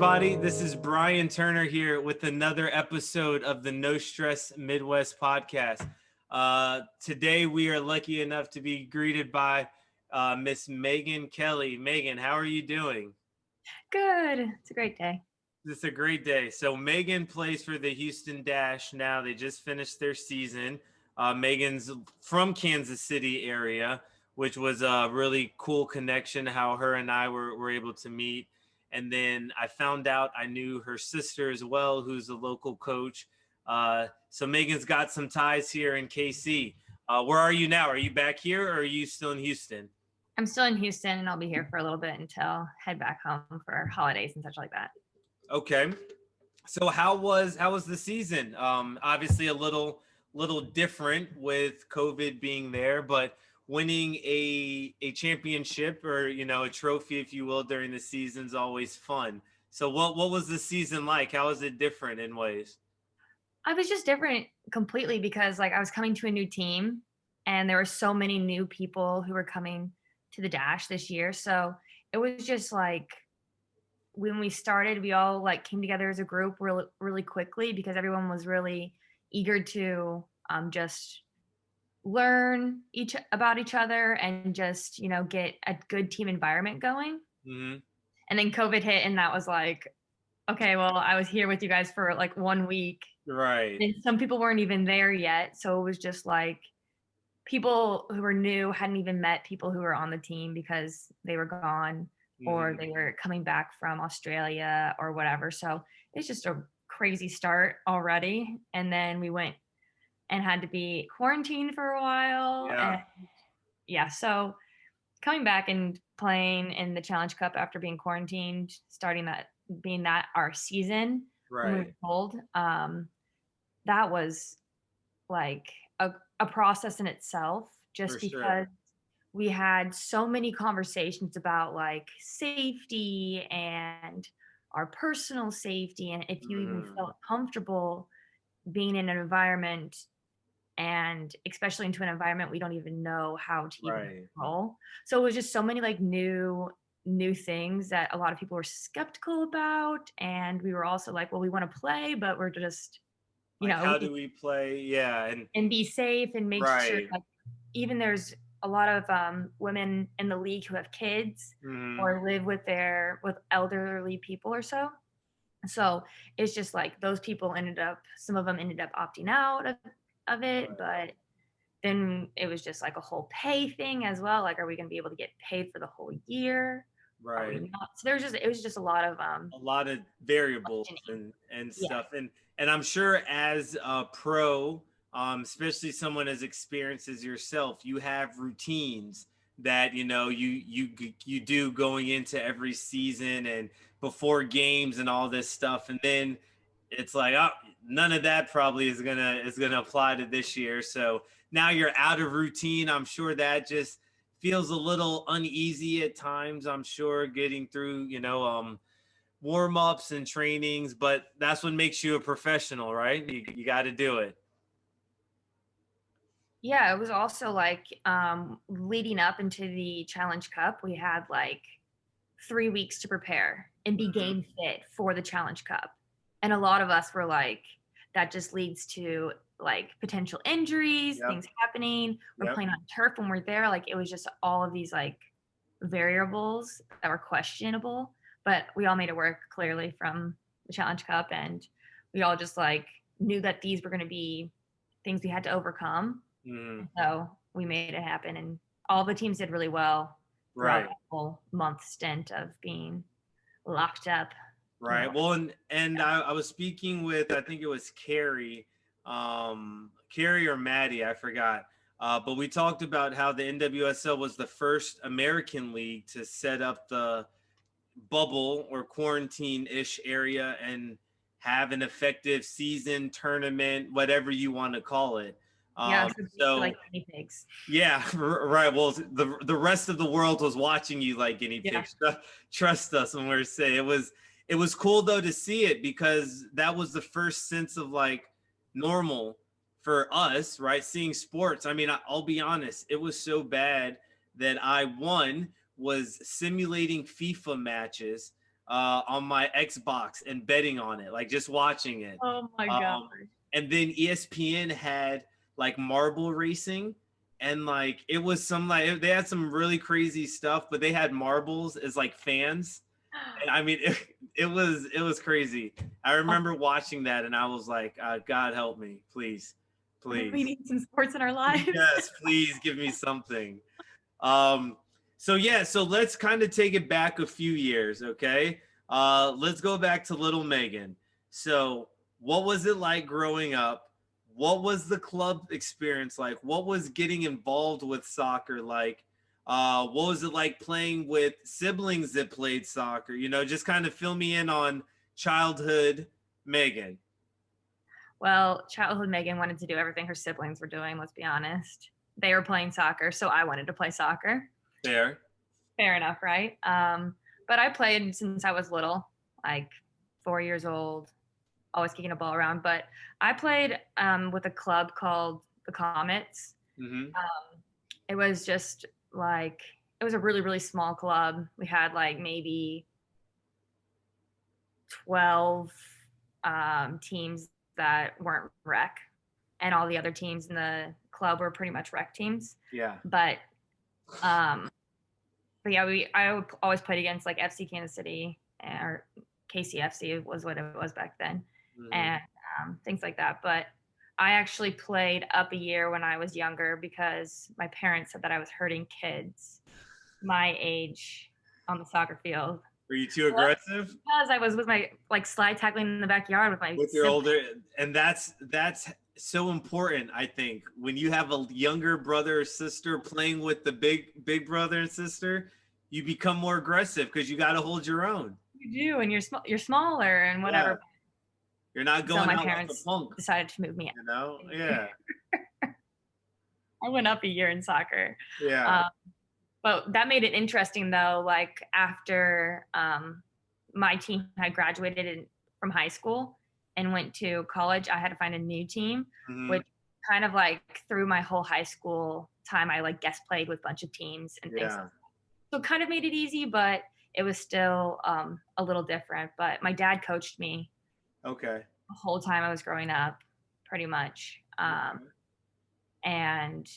everybody. This is Brian Turner here with another episode of the No Stress Midwest podcast. Today, we are lucky enough to be greeted by Miss Maegan Kelly. Maegan, how are you doing? Good. It's a great day. It's a great day. So Maegan plays for the Houston Dash now. They just finished their season. Maegan's from Kansas City area, which was a really cool connection, how her and I were able to meet. And then I found out I knew her sister as well, who's a local coach. So Maegan's got some ties here in KC. Where are you now? Are you back here or are you still in Houston? I'm still in Houston and I'll be here for a little bit until head back home for holidays and such like that. Okay. So how was the season? Obviously a little different with COVID being there, but winning a championship or, a trophy, if you will, during the season is always fun. So what was the season like? How was it different in ways? I was just different completely because I was coming to a new team and there were so many new people who were coming to the Dash this year. So it was just when we started, we all came together as a group really, really quickly because everyone was really eager to just learn about each other and just get a good team environment going. Mm-hmm. And then COVID hit and that was okay, well, I was here with you guys for 1 week, right? And some people weren't even there yet, so it was just people who were new hadn't even met people who were on the team because they were gone or they were coming back from Australia or whatever. So it's just a crazy start already. And then we went and had to be quarantined for a while. So coming back and playing in the Challenge Cup after being quarantined, being that our season, right, when we were told, that was a process in itself, just for because sure. We had so many conversations about safety and our personal safety, and if you even felt comfortable being in an environment, and especially into an environment we don't even know how to even control. So it was just so many new things that a lot of people were skeptical about, and we were also well, we want to play, but we're just how do we play? And be safe and make sure even there's a lot of women in the league who have kids or live with elderly people or so. So it's just those people some of them ended up opting out of it, but then it was just a whole pay thing as well. Are we going to be able to get paid for the whole year? Right. So it was just a lot of variables and stuff. Yeah. And I'm sure as a pro, especially someone as experienced as yourself, you have routines that you do going into every season and before games and all this stuff. And then it's none of that probably is gonna apply to this year. So now you're out of routine. I'm sure that just feels a little uneasy at times. I'm sure getting through warm-ups and trainings, but that's what makes you a professional, right? You got to do it. Yeah, it was also leading up into the Challenge Cup, we had 3 weeks to prepare and be game fit for the Challenge Cup. And a lot of us were that just leads to potential injuries, things happening. We're playing on turf when we're there. It was just all of these variables that were questionable, but we all made it work clearly from the Challenge Cup. And we all just knew that these were going to be things we had to overcome. So we made it happen, and all the teams did really well throughout the whole month stint of being locked up. Right. Well, and I was speaking with, I think it was Carrie or Maddie, I forgot. But we talked about how the NWSL was the first American league to set up the bubble or quarantine-ish area and have an effective season, tournament, whatever you want to call it. So guinea pigs. Yeah, right. Well, the rest of the world was watching you like guinea pigs. Trust us when we're saying it was cool though to see it, because that was the first sense of normal for us, right? Seeing sports. I mean, I'll be honest, it was so bad that I was simulating FIFA matches on my Xbox and betting on it, like just watching it. Oh my god. And then ESPN had like marble racing, and like it was some like they had some really crazy stuff, but they had marbles as like fans. And I mean, it was crazy. I remember watching that, and I was like, God help me, please, please. We need some sports in our lives. Yes, please give me something. So yeah, so let's kind of take it back a few years, okay? Let's go back to little Maegan. So what was it like growing up? What was the club experience like? What was getting involved with soccer like? What was it like playing with siblings that played soccer? You know, just kind of fill me in on childhood Maegan. Well, childhood Maegan wanted to do everything her siblings were doing, let's be honest. They were playing soccer, so I wanted to play soccer. Fair enough, right? But I played since I was little, like 4 years old, always kicking a ball around. But I played with a club called the Comets. Mm-hmm. It was just like, it was a really, really small club. We had like maybe 12 teams that weren't rec, and all the other teams in the club were pretty much rec teams. Yeah. But yeah, I always played against like FC Kansas City, or KCFC was what it was back then, and things like that. But I actually played up a year when I was younger because my parents said that I was hurting kids my age on the soccer field. Were you too aggressive? Because I was with my like slide tackling in the backyard with your older, and that's so important. I think when you have a younger brother or sister playing with the big brother and sister, you become more aggressive because you got to hold your own. You do, and you're smaller and whatever. Yeah. You're not going. So my out parents like a punk. decided to move me out. You know, yeah. I went up a year in soccer. Yeah. But that made it interesting though. Like after my team had graduated from high school and went to college, I had to find a new team, which kind of like through my whole high school time, I like guest played with a bunch of teams and things. Yeah. So it kind of made it easy, but it was still a little different. But my dad coached me. Okay. The whole time I was growing up, pretty much. And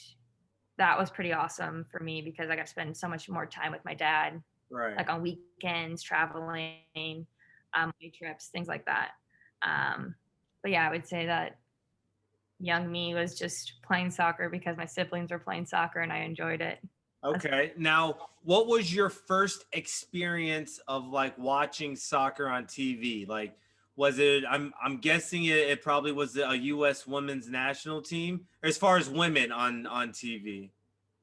that was pretty awesome for me because I got to spend so much more time with my dad, right? Like on weekends, traveling, trips, things like that. But yeah, I would say that young me was just playing soccer because my siblings were playing soccer and I enjoyed it. Okay. Now, what was your first experience of like watching soccer on TV? Like, was it, I'm guessing it probably was a U.S. women's national team as far as women on TV.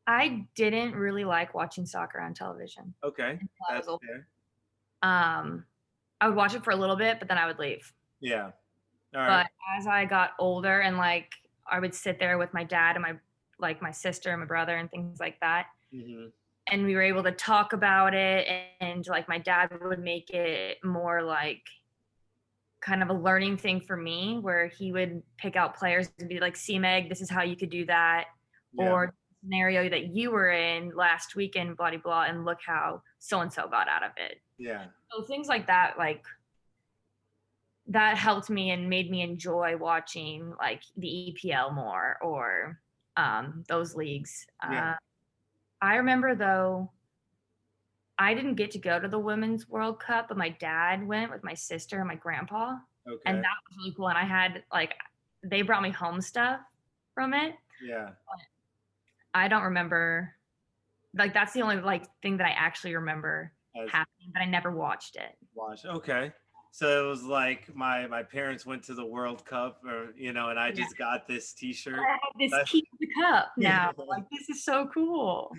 I didn't really like watching soccer on television. Okay. That's fair. I would watch it for a little bit, but then I would leave. Yeah. All right. But as I got older and like I would sit there with my dad and my sister and my brother and things like that. Mm-hmm. And we were able to talk about it, and like my dad would make it more like kind of a learning thing for me where he would pick out players and be like, see Meg, this is how you could do that. Yeah. Or scenario that you were in last weekend, blah, blah, blah, and look how so-and-so got out of it. Yeah. So things like that, like that helped me and made me enjoy watching like the EPL more or those leagues. Yeah. I remember though, I didn't get to go to the Women's World Cup, but my dad went with my sister and my grandpa. Okay. And that was really cool. And I had like, they brought me home stuff from it. Yeah. But I don't remember, like that's the only like thing that I actually remember happening, but I never watched it. Okay. So it was like my parents went to the World Cup, or and I just got this T-shirt. I have this key to the cup now. Like this is so cool.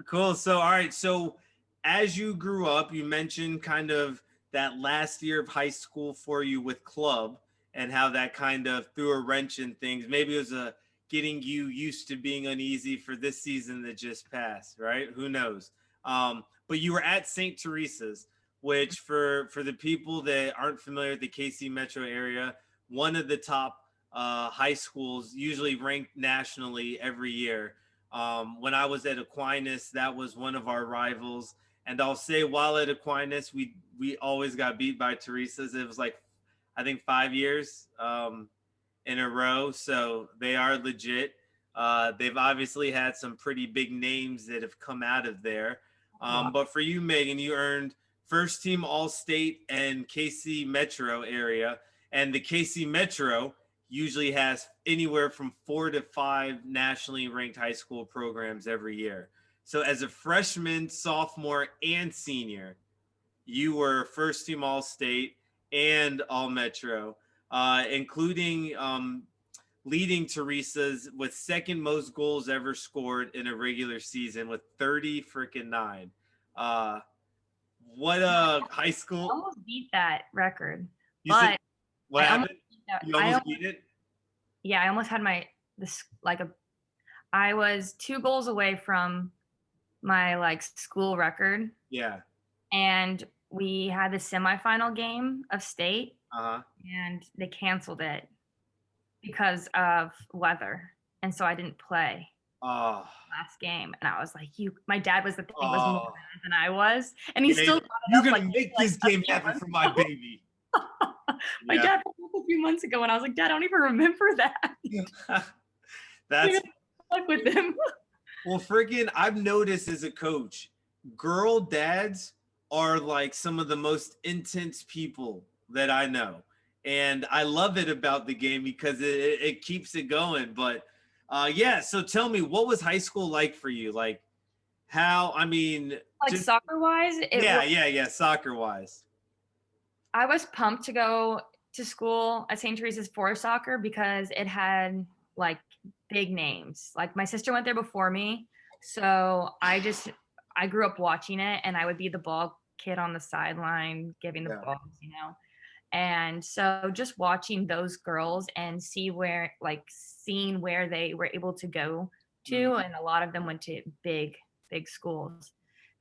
Cool. So all right. So as you grew up, you mentioned kind of that last year of high school for you with club and how that kind of threw a wrench in things. Maybe it was getting you used to being uneasy for this season that just passed, right? Who knows? But you were at St. Teresa's, which for the people that aren't familiar with the KC metro area, one of the top high schools, usually ranked nationally every year. When I was at Aquinas, that was one of our rivals. And I'll say, while at Aquinas, we always got beat by Teresa's. It was like, I think 5 years in a row. So they are legit. They've obviously had some pretty big names that have come out of there. But for you, Maegan, you earned first team All-State and KC Metro area. And the KC Metro usually has anywhere from 4 to 5 nationally ranked high school programs every year. So as a freshman, sophomore, and senior, you were first team All-State and All-Metro, including leading Teresa's with second most goals ever scored in a regular season with 30-9. What a high school! I almost beat that record. What happened? You almost beat it? Yeah, I almost had I was 2 goals away from my school record. Yeah. And we had the semifinal game of state. And they canceled it because of weather. And so I didn't play last game. And I was like, my dad was more mad than I was. And he still you're gonna make this game happen for my baby. My dad a few months ago, and I was like, Dad, I don't even remember that. That's stuck with him. Well, friggin', I've noticed as a coach, girl dads are like some of the most intense people that I know. And I love it about the game because it keeps it going. But so tell me, what was high school like for you? Like soccer wise? Soccer wise. I was pumped to go to school at St. Teresa's for soccer because it had big names. Like my sister went there before me. So I grew up watching it, and I would be the ball kid on the sideline giving the balls, And so just watching those girls and seeing where they were able to go to, and a lot of them went to big schools.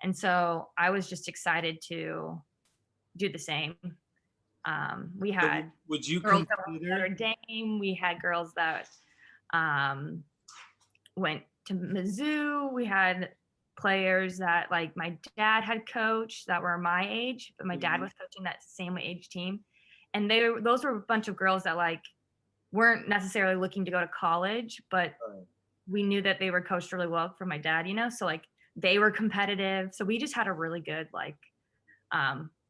And so I was just excited to do the same. We had girls that were Notre Dame. We had girls that went to Mizzou. We had players that my dad had coached that were my age, but my dad was coaching that same age team. And those were a bunch of girls that weren't necessarily looking to go to college, but we knew that they were coached really well from my dad, so they were competitive. So we just had a really good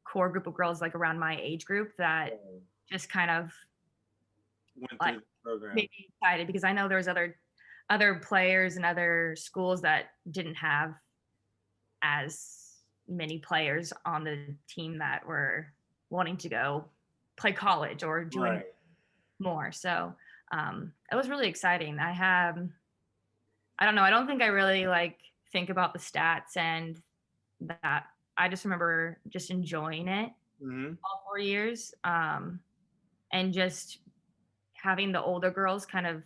core group of girls around my age group that just kind of went through the program. Made me excited because I know there's other players and other schools that didn't have as many players on the team that were wanting to go play college or doing more. So it was really exciting. I don't know. I don't think I really think about the stats and that. I just remember just enjoying it all 4 years. And just having the older girls kind of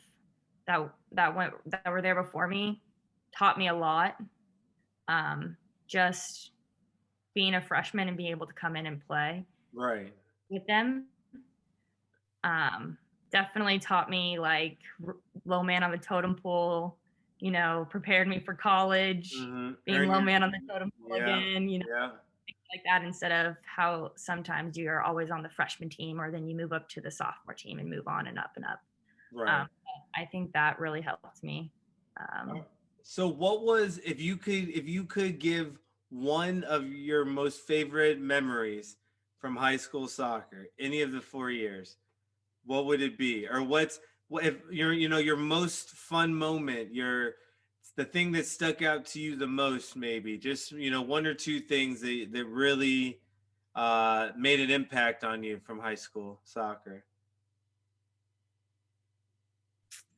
that were there before me taught me a lot. Just being a freshman and being able to come in and play with them definitely taught me low man on the totem pole, prepared me for college, being low man on the totem pole again, things like that, instead of how sometimes you're always on the freshman team or then you move up to the sophomore team and move on and up and up. I think that really helped me. So what was, if you could give one of your most favorite memories from high school soccer, any of the 4 years, what would it be? Or what if your most fun moment, the thing that stuck out to you the most, maybe just, one or two things that really made an impact on you from high school soccer?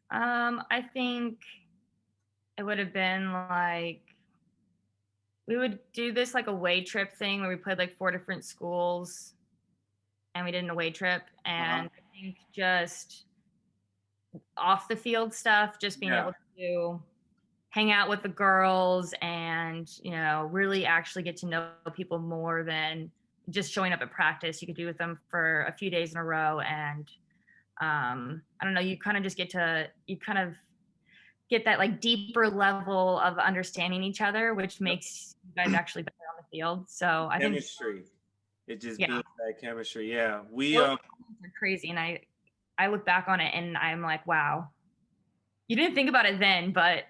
I think it would have been we would do this away trip thing where we played 4 different schools and we did an away trip. And I think just off the field stuff, just being able to hang out with the girls and, really actually get to know people more than just showing up at practice. You could be with them for a few days in a row. And I don't know, you kind of just get that deeper level of understanding each other, which makes you guys actually better on the field. So I think Chemistry. It just yeah, builds that chemistry. Yeah. We those are crazy. And I look back on it and I'm like, wow, you didn't think about it then, but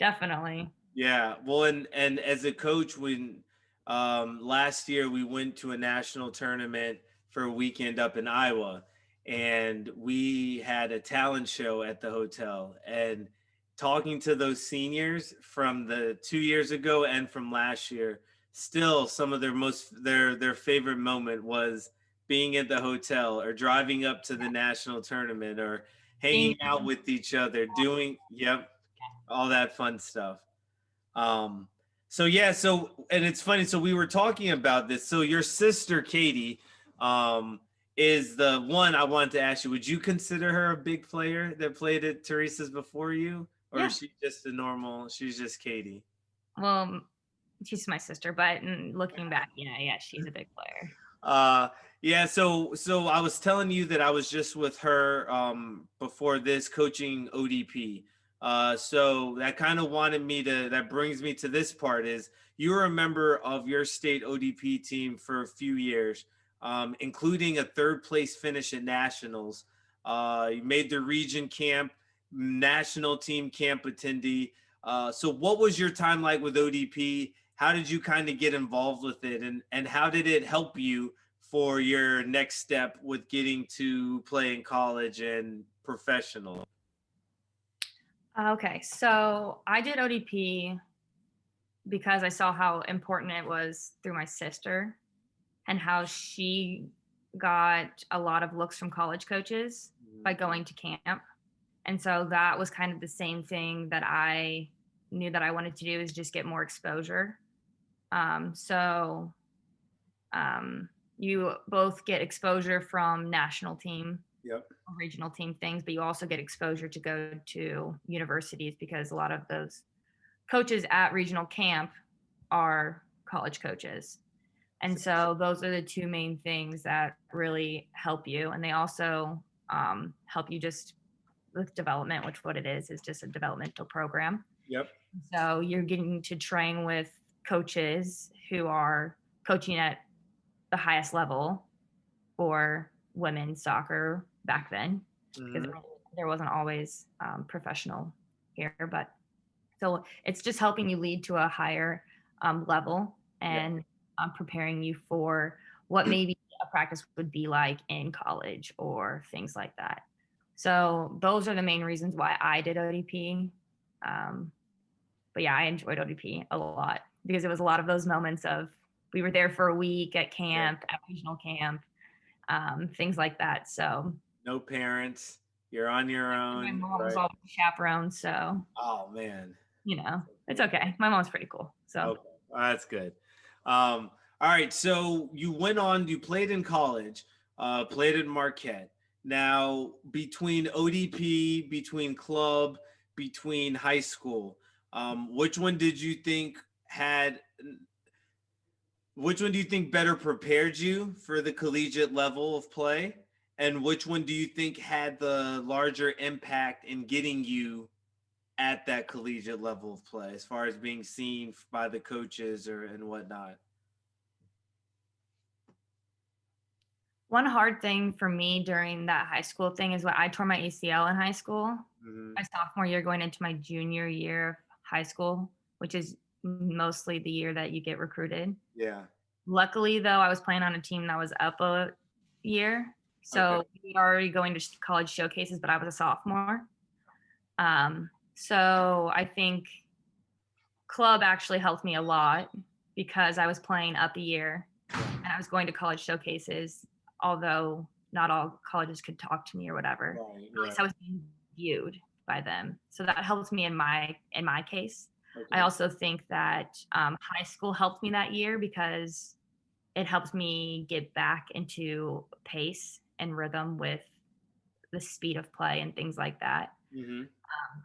definitely. Yeah. Well, and as a coach, when last year we went to a national tournament for a weekend up in Iowa, and we had a talent show at the hotel, and talking to those seniors from the 2 years ago and from last year, still some of their favorite moment was being at the hotel or driving up to the national tournament or hanging out with each other, doing, yep, all that fun stuff. Um, so yeah, and it's funny. So we were talking about this. So your sister Katie, is the one I wanted to ask you. Would you consider her a big player that played at Teresa's before you, or Yeah. is she just a normal? She's just Katie. Well, she's my sister, but looking back, yeah, she's a big player. Yeah. So I was telling you that I was just with her before this coaching ODP. So that kind of that brings me to this part is you were a member of your state ODP team for a few years, including a third place finish at nationals. You made the region camp, national team camp attendee. So what was your time like with ODP? How did you kind of get involved with it, and how did it help you for your next step with getting to play in college and professional? Okay, so I did ODP because I saw how important it was through my sister and how she got a lot of looks from college coaches by going to camp. And so that was kind of the same thing that I knew that I wanted to do, is just get more exposure. So you both get exposure from national team, Yep. regional team things, but you also get exposure to go to universities because a lot of those coaches at regional camp are college coaches. And so those are the two main things that really help you. And they also help you just with development, which what it is just a developmental program. Yep. So you're getting to train with coaches who are coaching at the highest level for women's soccer back then, because there wasn't always professional here. But so it's just helping you lead to a higher level and preparing you for what maybe a practice would be like in college or things like that. So those are the main reasons why I did ODP. But yeah, I enjoyed ODP a lot because it was a lot of those moments of we were there for a week at camp, at regional camp, things like that. So no parents, you're on your own. my mom was always chaperone, so oh man, it's okay. My mom's pretty cool. So okay. That's good. All right, so you played in college, played at Marquette. Now, between ODP, between club, between high school, which one do you think better prepared you for the collegiate level of play? And which one do you think had the larger impact in getting you at that collegiate level of play, as far as being seen by the coaches and whatnot? One hard thing for me during that high school thing is when I tore my ACL in high school, my sophomore year going into my junior year of high school, which is mostly the year that you get recruited. Yeah. Luckily, though, I was playing on a team that was up a year. So we were already going to college showcases, but I was a sophomore. So I think club actually helped me a lot because I was playing up a year and I was going to college showcases, although not all colleges could talk to me or whatever. Right. At least I was being viewed by them. So that helped me in my case. I also think that high school helped me that year because it helped me get back into pace and rhythm with the speed of play and things like that.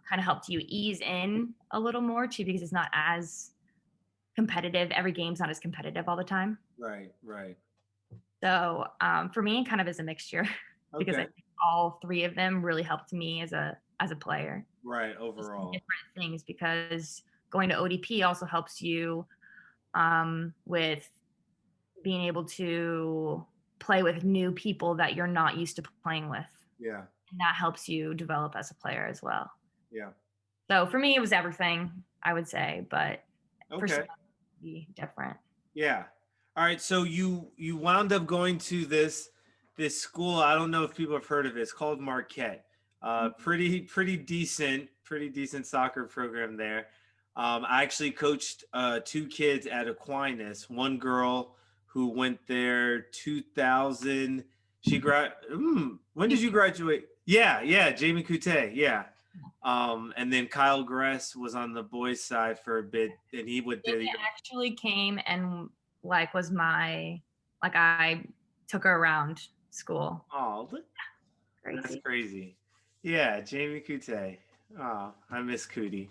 Kind of helped you ease in a little more too, because it's not as competitive. Every game's not as competitive all the time. Right. So for me, it kind of is a mixture because I think all three of them really helped me as a player. Right. Overall. Different things, because going to ODP also helps you with being able to play with new people that you're not used to playing with. Yeah. And that helps you develop as a player as well. Yeah. So for me, it was everything, I would say, but for some Okay. it would be different. Yeah. All right. So you wound up going to this school. I don't know if people have heard of it. It's called Marquette. Pretty decent soccer program there. I actually coached 2 kids at Aquinas. One girl who went there 2000. When did you graduate? Yeah, Jamie Coutet. Yeah. And then Kyle Gress was on the boys' side for a bit, and he went there. It actually came and was I took her around school. Oh, that's crazy. Yeah, Jamie Coutet. Oh, I miss Cootie.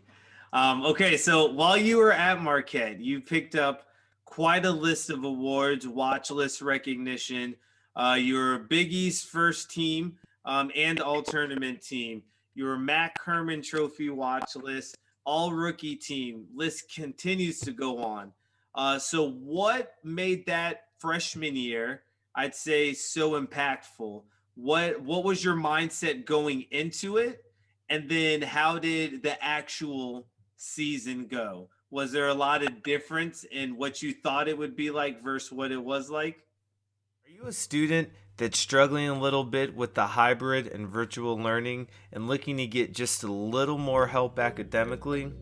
Okay, so while you were at Marquette, you picked up quite a list of awards, watch list recognition. You were Big East first team and all tournament team. You were Mac Herman Trophy watch list, all rookie team. List continues to go on. So what made that freshman year, I'd say, so impactful? What was your mindset going into it? And then how did the actual season go? Was there a lot of difference in what you thought it would be like versus what it was like? Are you a student that's struggling a little bit with the hybrid and virtual learning and looking to get just a little more help academically?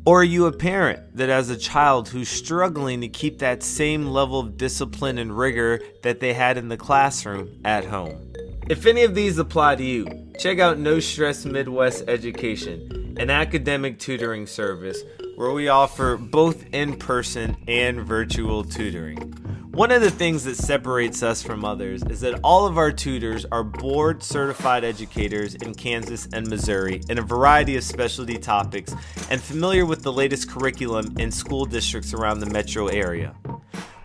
Or are you a parent that has a child who's struggling to keep that same level of discipline and rigor that they had in the classroom at home? If any of these apply to you, check out No Stress Midwest Education, an academic tutoring service where we offer both in-person and virtual tutoring. One of the things that separates us from others is that all of our tutors are board certified educators in Kansas and Missouri in a variety of specialty topics and familiar with the latest curriculum in school districts around the metro area.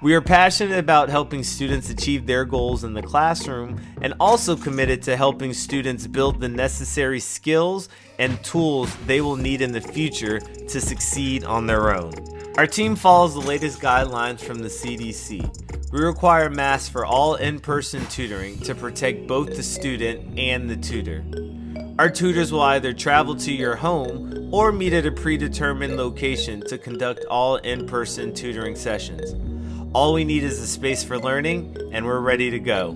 We are passionate about helping students achieve their goals in the classroom and also committed to helping students build the necessary skills and tools they will need in the future to succeed on their own. Our team follows the latest guidelines from the CDC. We require masks for all in-person tutoring to protect both the student and the tutor. Our tutors will either travel to your home or meet at a predetermined location to conduct all in-person tutoring sessions. All we need is a space for learning, and we're ready to go.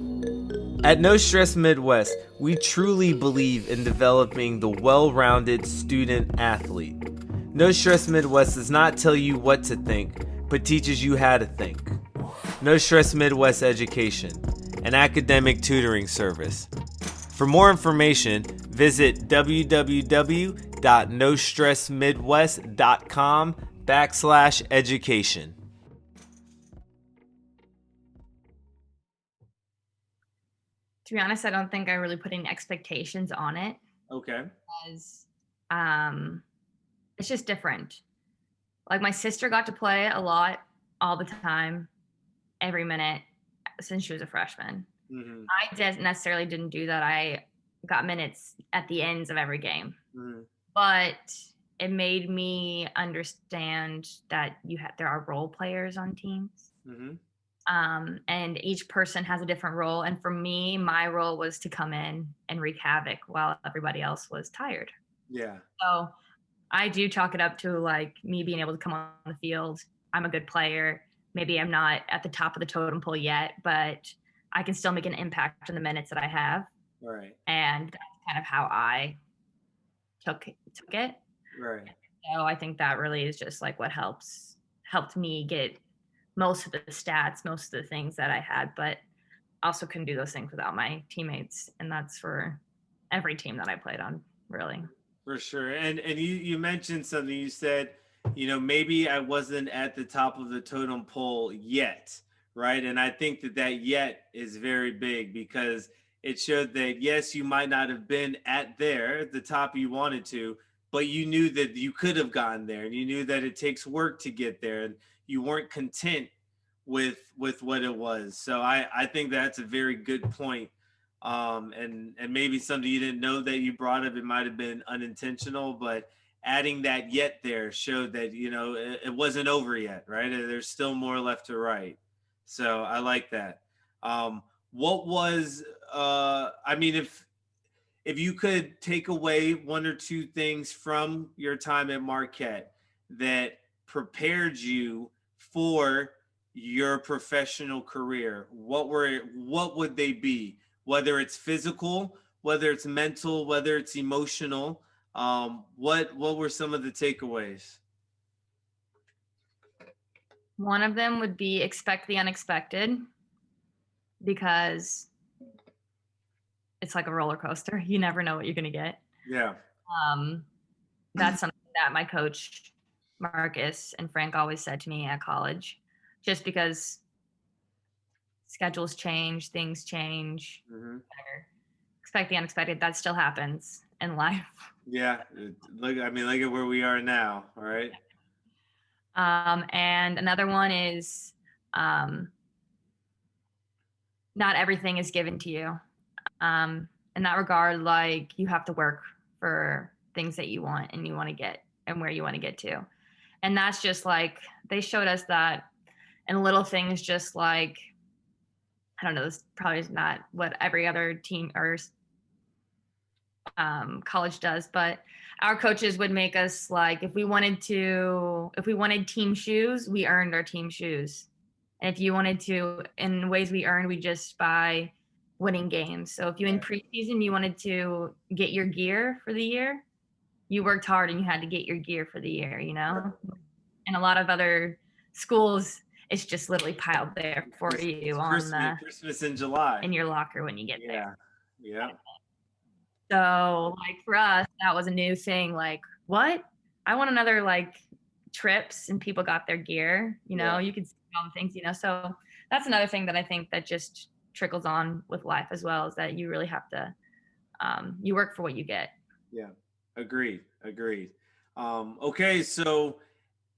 At No Stress Midwest, we truly believe in developing the well-rounded student athlete. No Stress Midwest does not tell you what to think, but teaches you how to think. No Stress Midwest Education, an academic tutoring service. For more information, visit www.nostressmidwest.com/education. To be honest, I don't think I really put any expectations on it. Okay. Because it's just different. Like my sister got to play a lot all the time, every minute since she was a freshman. Mm-hmm. I necessarily didn't do that. I got minutes at the ends of every game. Mm-hmm. But it made me understand that there are role players on teams. Mm-hmm. And each person has a different role. And for me, my role was to come in and wreak havoc while everybody else was tired. Yeah. So I do chalk it up to me being able to come on the field. I'm a good player. Maybe I'm not at the top of the totem pole yet, but I can still make an impact in the minutes that I have. Right. And that's kind of how I took it. Right. So I think that really is just what helped me get most of the stats, most of the things that I had, but also couldn't do those things without my teammates. And that's for every team that I played on, really. For sure. And you mentioned something. You said, maybe I wasn't at the top of the totem pole yet, right? And I think that yet is very big because it showed that, yes, you might not have been at the top you wanted to, but you knew that you could have gotten there, and you knew that it takes work to get there, and you weren't content with what it was. So I think that's a very good point. And maybe something you didn't know that you brought up. It might have been unintentional, but adding that yet there showed that, you know, it wasn't over yet, right? There's still more left to write. So I like that. What was, I mean, if you could take away one or two things from your time at Marquette that prepared you for your professional career, what would they be? Whether it's physical, whether it's mental, whether it's emotional, what were some of the takeaways? One of them would be expect the unexpected, because it's like a roller coaster. You never know what you're going to get. Yeah. That's something that my coach, Marcus and Frank, always said to me at college, just because schedules change, things change, whatever. Expect the unexpected. That still happens in life. Yeah. Look at where we are now. All right. And another one is, not everything is given to you. In that regard, like, you have to work for things that you want and you want to get and where you want to get to. And that's just like, they showed us that in little things, just like, I don't know, this probably is not what every other team or college does, but our coaches would make us, like, if we wanted team shoes, we earned our team shoes. And if you wanted to, in ways we earned, we just by winning games. So if you in preseason, you wanted to get your gear for the year, you worked hard and you had to get your gear for the year, you know? And a lot of other schools, it's just literally piled there for you on Christmas in July in your locker when you get there. Yeah. So, like, for us, that was a new thing. Like, what? I want another, like, trips, and people got their gear, you know, you could see all the things, you know. So that's another thing that I think that just trickles on with life as well, is that you really have to, you work for what you get. Yeah. Agreed. Okay. So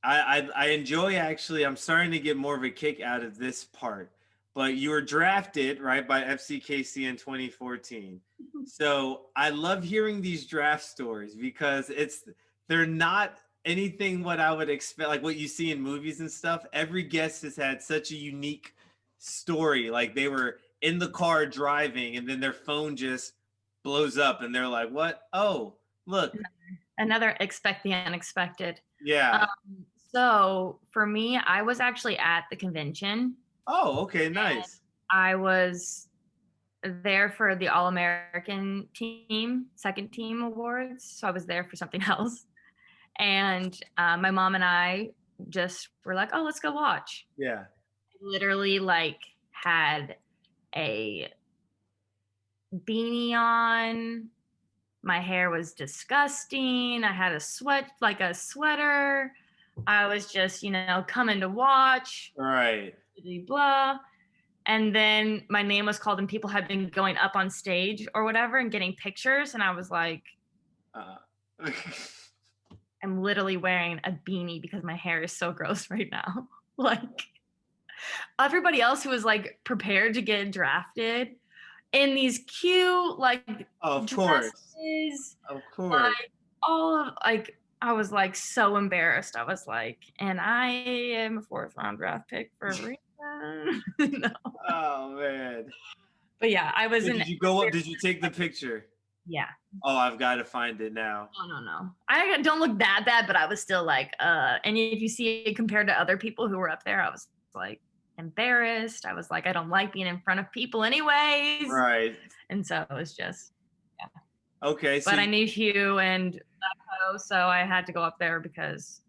I enjoy, actually, I'm starting to get more of a kick out of this part, but you were drafted, right, by FCKC in 2014. So I love hearing these draft stories because they're not anything what I would expect, like what you see in movies and stuff. Every guest has had such a unique story. Like, they were in the car driving and then their phone just blows up and they're like, what? Oh, look. Another expect the unexpected. Yeah. So for me, I was actually at the convention. Oh, okay, nice. I was there for the All-American team, second team awards. So I was there for something else. And my mom and I just were like, oh, let's go watch. Yeah. I literally, like, had a beanie on. My hair was disgusting. I had a sweater. I was just, you know, coming to watch. Right. Blah. And then my name was called and people had been going up on stage or whatever and getting pictures. And I was like, I'm literally wearing a beanie because my hair is so gross right now. Like, everybody else who was, like, prepared to get drafted in these cute, like, of dresses, course, like, all of, like, I was, like, so embarrassed. I was like, and I am a 4th round draft pick for a reason. No. Oh man. But yeah, I was Did you go up? Did you take the picture? Yeah. Oh, I've got to find it now. Oh, no. I don't look that bad, but I was still like, and if you see it compared to other people who were up there, I was like embarrassed. I was like, I don't like being in front of people anyways. Right. And so it was just, yeah. Okay. But I knew Hugh and Vlatko, so I had to go up there because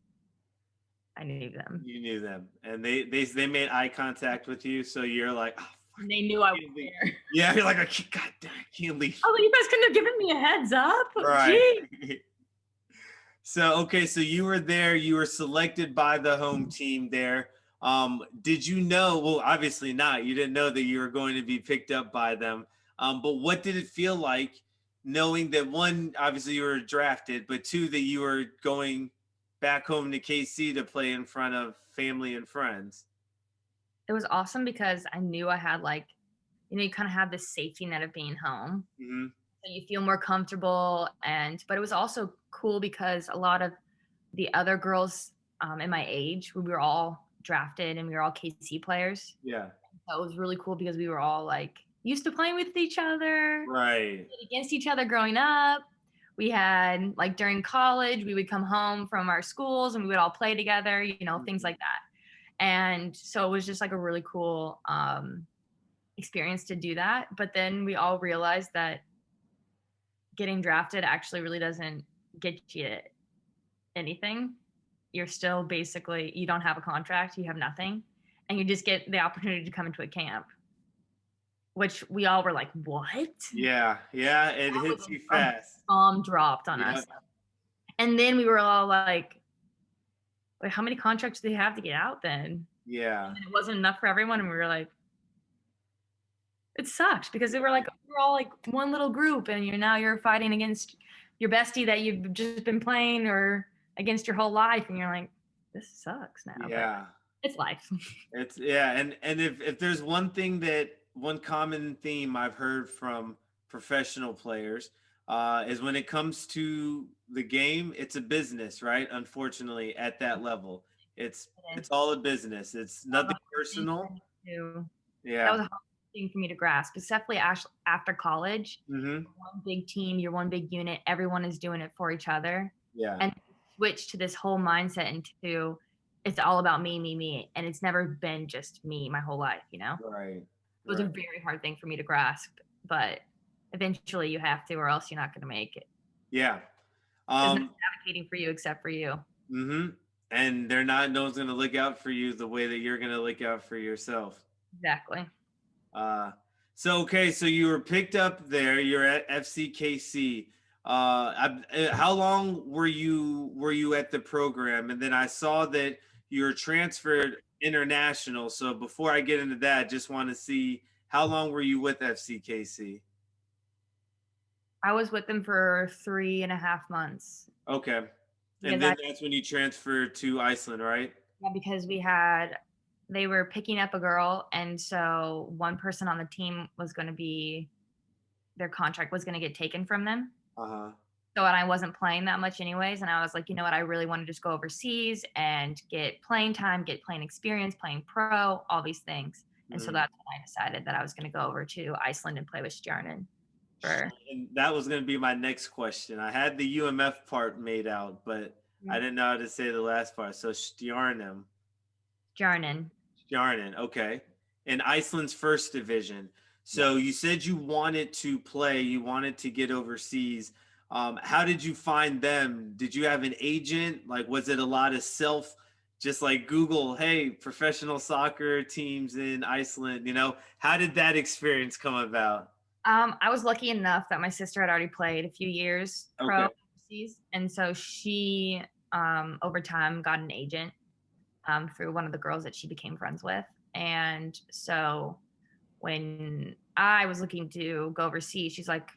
I knew them. You knew them, and they made eye contact with you, so you're like, oh, and they knew I was there. Yeah, you're like, God damn, I can't leave. Oh, you guys couldn't have given me a heads up. Right. So you were there. You were selected by the home team there. Did you know? Well, obviously not. You didn't know that you were going to be picked up by them. But what did it feel like knowing that, one, obviously you were drafted, but two, that you were going back home to KC to play in front of family and friends? It was awesome because I knew I had, like, you know, you kind of have this safety net of being home. Mm-hmm. So you feel more comfortable, but it was also cool because a lot of the other girls in my age, we were all drafted and we were all KC players. Yeah. So it was really cool because we were all like used to playing with each other, Right. against each other growing up. We had like during college, we would come home from our schools and we would all play together, things like that. And so it was just like a really cool experience to do that. But then we all realized that getting drafted actually really doesn't get you anything. You're still basically, you don't have a contract, you have nothing, and you just get the opportunity to come into a camp, which we all were like, what? Yeah. Yeah. It hits you fast. Bomb dropped on us. And then we were all like, wait, how many contracts do they have to get out then? Yeah. And it wasn't enough for everyone. And we were like, it sucks because we're all like one little group and you're fighting against your bestie that you've just been playing or against your whole life. And you're like, this sucks now. Yeah. But it's life. And if there's one common theme I've heard from professional players is when it comes to the game, it's a business, right? Unfortunately, at that level, it's all a business. It's nothing personal. Yeah. That was a hard thing for me to grasp, especially after college. Mm-hmm. One big team, you're one big unit. Everyone is doing it for each other. Yeah. And switch to this whole mindset into it's all about me. And it's never been just me my whole life, Right. It was a very hard thing for me to grasp, but eventually you have to, or else you're not going to make it. Yeah. There's no one advocating for you except for you. Mm-hmm. And no one's going to look out for you the way that you're going to look out for yourself. Exactly. So you were picked up there. You're at FCKC. How long were you at the program? And then I saw that you're transferred international. So before I get into that, I just want to see how long were you with FCKC? I was with them for 3.5 months. Okay. And then that's when you transferred to Iceland, right? Yeah, because they were picking up a girl, and so one person on the team was going to be, their contract was going to get taken from them. Uh-huh. So, and I wasn't playing that much anyways, and I was like, you know what, I really want to just go overseas and get playing time, get playing experience, playing pro, all these things. And so that's when I decided that I was going to go over to Iceland and play with Stjarnan. And that was going to be my next question. I had the UMF part made out, but I didn't know how to say the last part. So Stjarnan. Okay. In Iceland's first division. So you said you wanted to play, you wanted to get overseas. How did you find them? Did you have an agent? Like, was it a lot of just like Google, hey, professional soccer teams in Iceland, how did that experience come about? I was lucky enough that my sister had already played a few years pro overseas. And so she, over time, got an agent through one of the girls that she became friends with. And so when I was looking to go overseas, she's like,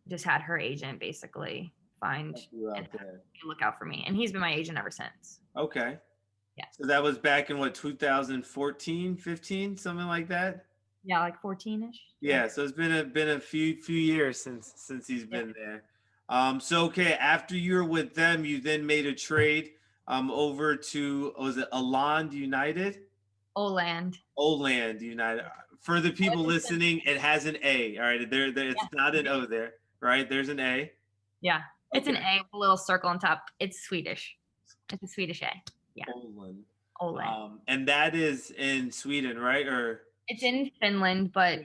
just had her agent basically find and look out for me. And he's been my agent ever since. Okay. Yeah. So that was back in 2014, 15, something like that? Yeah, like 14-ish. Yeah, so it's been a few years since he's been there. So okay, after you were with them, you then made a trade over to, was it Åland United? Åland United. For the people listening, it has an A. All right, it's not an O there, right? There's an A. Yeah, it's an A with a little circle on top. It's Swedish. It's a Swedish A. Yeah. Åland. And that is in Sweden, right? Or it's in Finland, but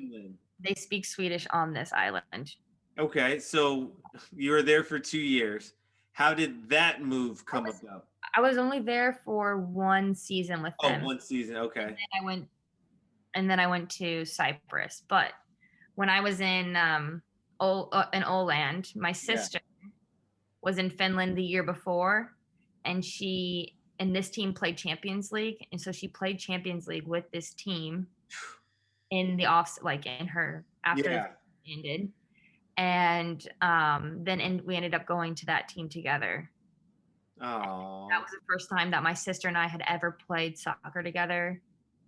they speak Swedish on this island. Okay, so you were there for 2 years. How did that move come about? I was only there for 1 season with them. Oh, 1 season, okay. And then I went to Cyprus. But when I was in Åland, my sister was in Finland the year before, and this team played Champions League, and so she played Champions League with this team in the after it ended. And then we ended up going to that team together. Oh, that was the first time that my sister and I had ever played soccer together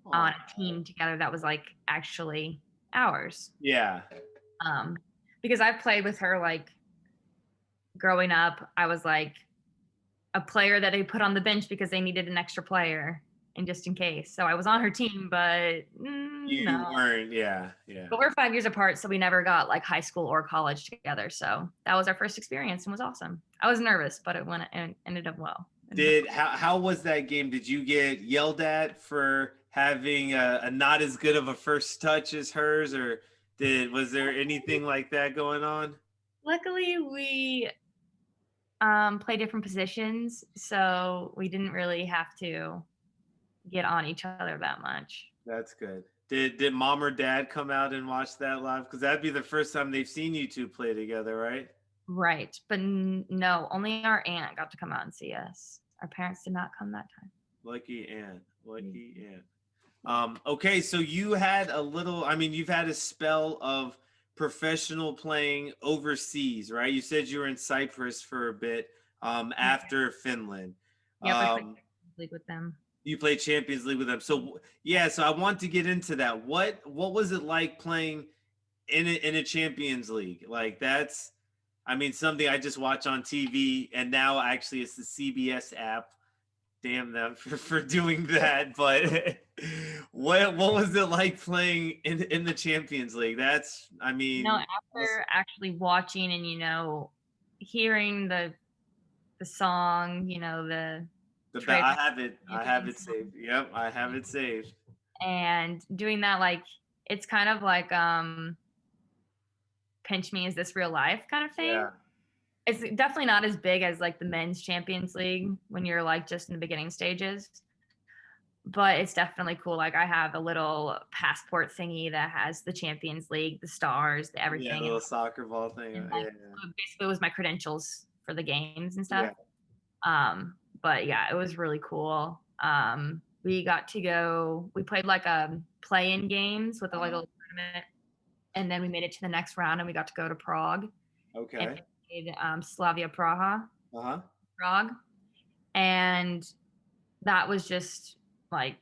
on a team together that was like actually ours. Yeah. because I've played with her like growing up. I was like a player that they put on the bench because they needed an extra player and just in case. So I was on her team, but You no. weren't, yeah, yeah. But we're 5 years apart, so we never got like high school or college together. So that was our first experience and was awesome. I was nervous, but it went and ended up well. How was that game? Did you get yelled at for having a not as good of a first touch as hers, or was there anything like that going on? Luckily, we play different positions, so we didn't really have to get on each other that much. That's good. Did mom or dad come out and watch that live? Because that'd be the first time they've seen you two play together, right? Right, but no, only our aunt got to come out and see us. Our parents did not come that time. Lucky Ann. Lucky Ann. Okay, so you had you've had a spell of professional playing overseas, right? You said you were in Cyprus for a bit after Finland. Yep, I played league with them. You played Champions League with them. So yeah, so I want to get into that. What was it like playing in a Champions League? Like that's something I just watch on TV, and now actually it's the CBS app. Damn them for doing that. But what was it like playing in the Champions League? After actually watching and hearing the song, I have it saved. Yep, I have it saved. And doing that, like it's kind of like pinch me, is this real life kind of thing? Yeah. It's definitely not as big as like the men's Champions League when you're like just in the beginning stages, but it's definitely cool. Like I have a little passport thingy that has the Champions League, the stars, the everything. Yeah, a little soccer ball thing. Basically it was my credentials for the games and stuff. Yeah. But yeah, it was really cool. We got to go, we played like play-in games with like a tournament, and then we made it to the next round and we got to go to Prague. Okay. And we played Slavia Praha. Prague. And that was just like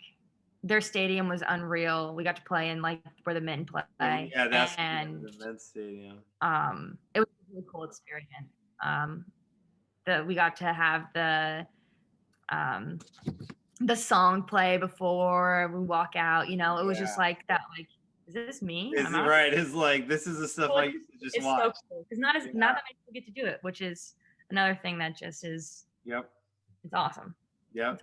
their stadium was unreal. We got to play in like where the men play. Yeah, that's the men's stadium. It was a really cool experience. We got to have the song play before we walk out. It was just like that. Like, is this me? Is it right? It's like this is the stuff I used to just watch. So cool. It's not that many people get to do it, which is another thing that just is. Yep. It's awesome. Yep.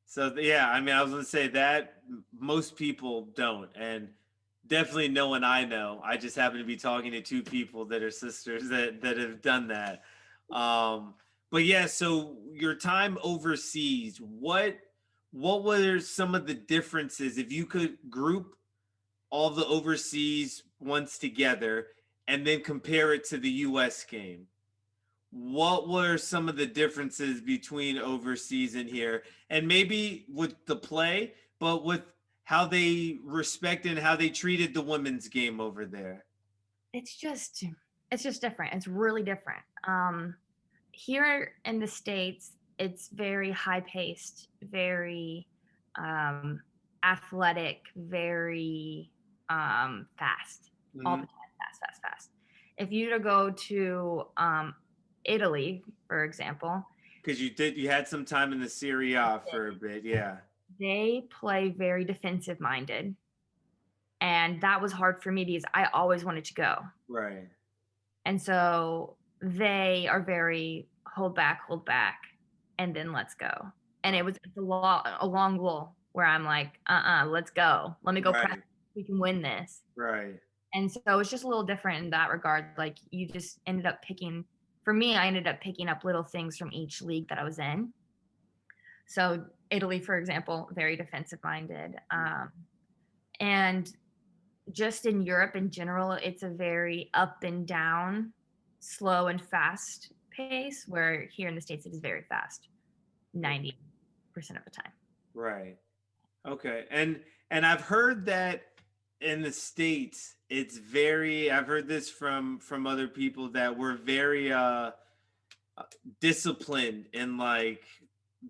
So yeah, I was gonna say that most people don't, and definitely no one I know. I just happen to be talking to two people that are sisters that have done that. But yeah, so your time overseas, what were some of the differences if you could group all the overseas ones together and then compare it to the US game? What were some of the differences between overseas and here? And maybe with the play, but with how they respected and how they treated the women's game over there? It's just different. It's really different. Here in the States, it's very high-paced, very athletic, very fast, all the time, fast. If you were to go to Italy, for example, because you had some time in the Serie A for a bit, yeah. They play very defensive-minded, and that was hard for me because I always wanted to go. Right. And so they are very hold back, and then let's go. And it's a long lull where I'm like, let's go. Let me go practice. We can win this. Right. And so it's just a little different in that regard. Like you just ended up I ended up picking up little things from each league that I was in. So Italy, for example, very defensive minded. And just in Europe in general, it's a very up and down, slow and fast pace, where here in the States it is very fast 90% of the time. Right. Okay. And I've heard that in the States I've heard this from other people that we're very disciplined in like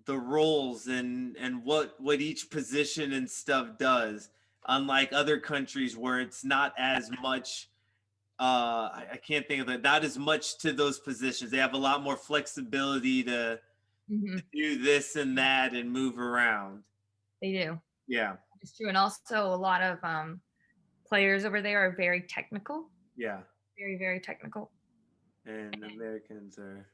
the roles and what each position and stuff does, unlike other countries where it's not as much I can't think of it. Not as much to those positions. They have a lot more flexibility to do this and that and move around. They do. Yeah. It's true. And also a lot of players over there are very technical. Yeah. Very, very technical. And Americans are.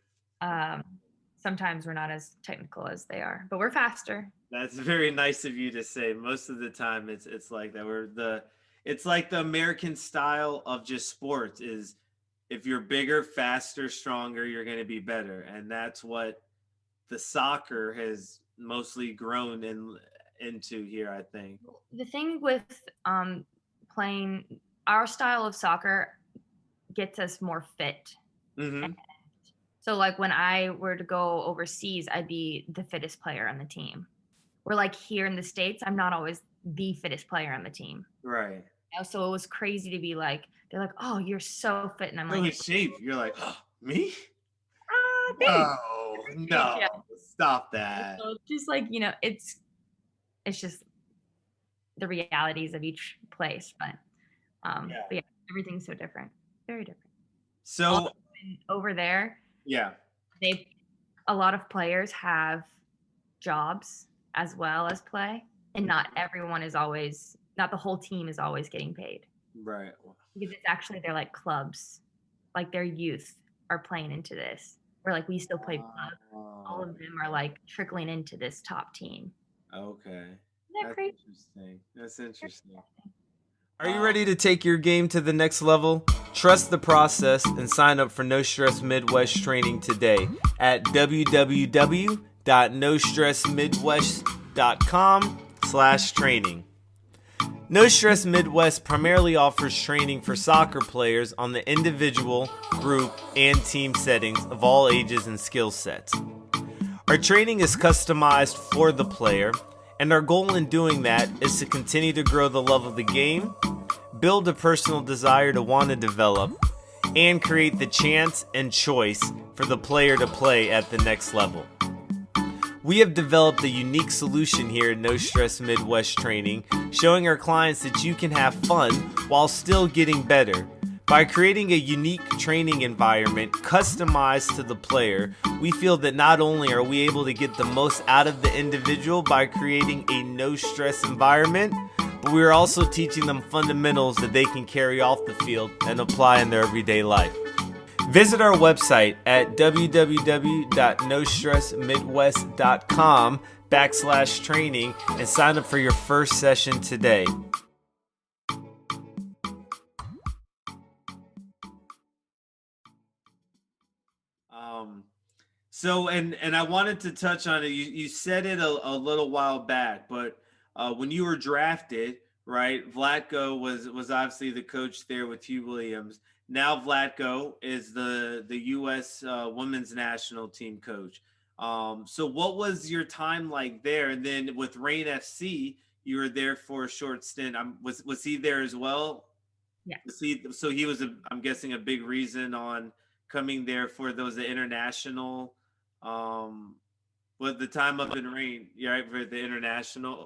Sometimes we're not as technical as they are, but we're faster. That's very nice of you to say. Most of the time it's like that. It's like the American style of just sports is if you're bigger, faster, stronger, you're going to be better. And that's what the soccer has mostly grown into here, I think. The thing with playing our style of soccer gets us more fit. Mm-hmm. So like when I were to go overseas, I'd be the fittest player on the team. We're like here in the States, I'm not always the fittest player on the team. Right. So it was crazy to be like, they're like, oh, you're so fit. And I'm so like, in shape. You're like, oh, me? Thanks. No, Yeah. Stop that. So just like, it's just the realities of each place. But yeah, everything's so different. Very different. So over there, yeah, a lot of players have jobs as well as play, and not everyone is always, not the whole team is always getting paid. Right. Because it's actually, they're like clubs, like their youth are playing into this. Or like we still play club. All of them are like trickling into this top team. Okay. Isn't that crazy? Interesting. That's interesting. Are you ready to take your game to the next level? Trust the process and sign up for No Stress Midwest training today at www.nostressmidwest.com/training. No Stress Midwest primarily offers training for soccer players on the individual, group, and team settings of all ages and skill sets. Our training is customized for the player, and our goal in doing that is to continue to grow the love of the game, build a personal desire to want to develop, and create the chance and choice for the player to play at the next level. We have developed a unique solution here at No Stress Midwest Training, showing our clients that you can have fun while still getting better. By creating a unique training environment customized to the player, we feel that not only are we able to get the most out of the individual by creating a no-stress environment, but we are also teaching them fundamentals that they can carry off the field and apply in their everyday life. Visit our website at www.nostressmidwest.com/training and sign up for your first session today. So I wanted to touch on it. You said it a little while back, but when you were drafted, right? Vlatko was obviously the coach there with Hugh Williams. Now Vlatko is the U.S. Women's National Team coach. So what was your time like there? And then with Reign FC, you were there for a short stint. Was he there as well? Yeah. So he was I'm guessing a big reason on coming there for the international. But the time up in Reign, right, for the international.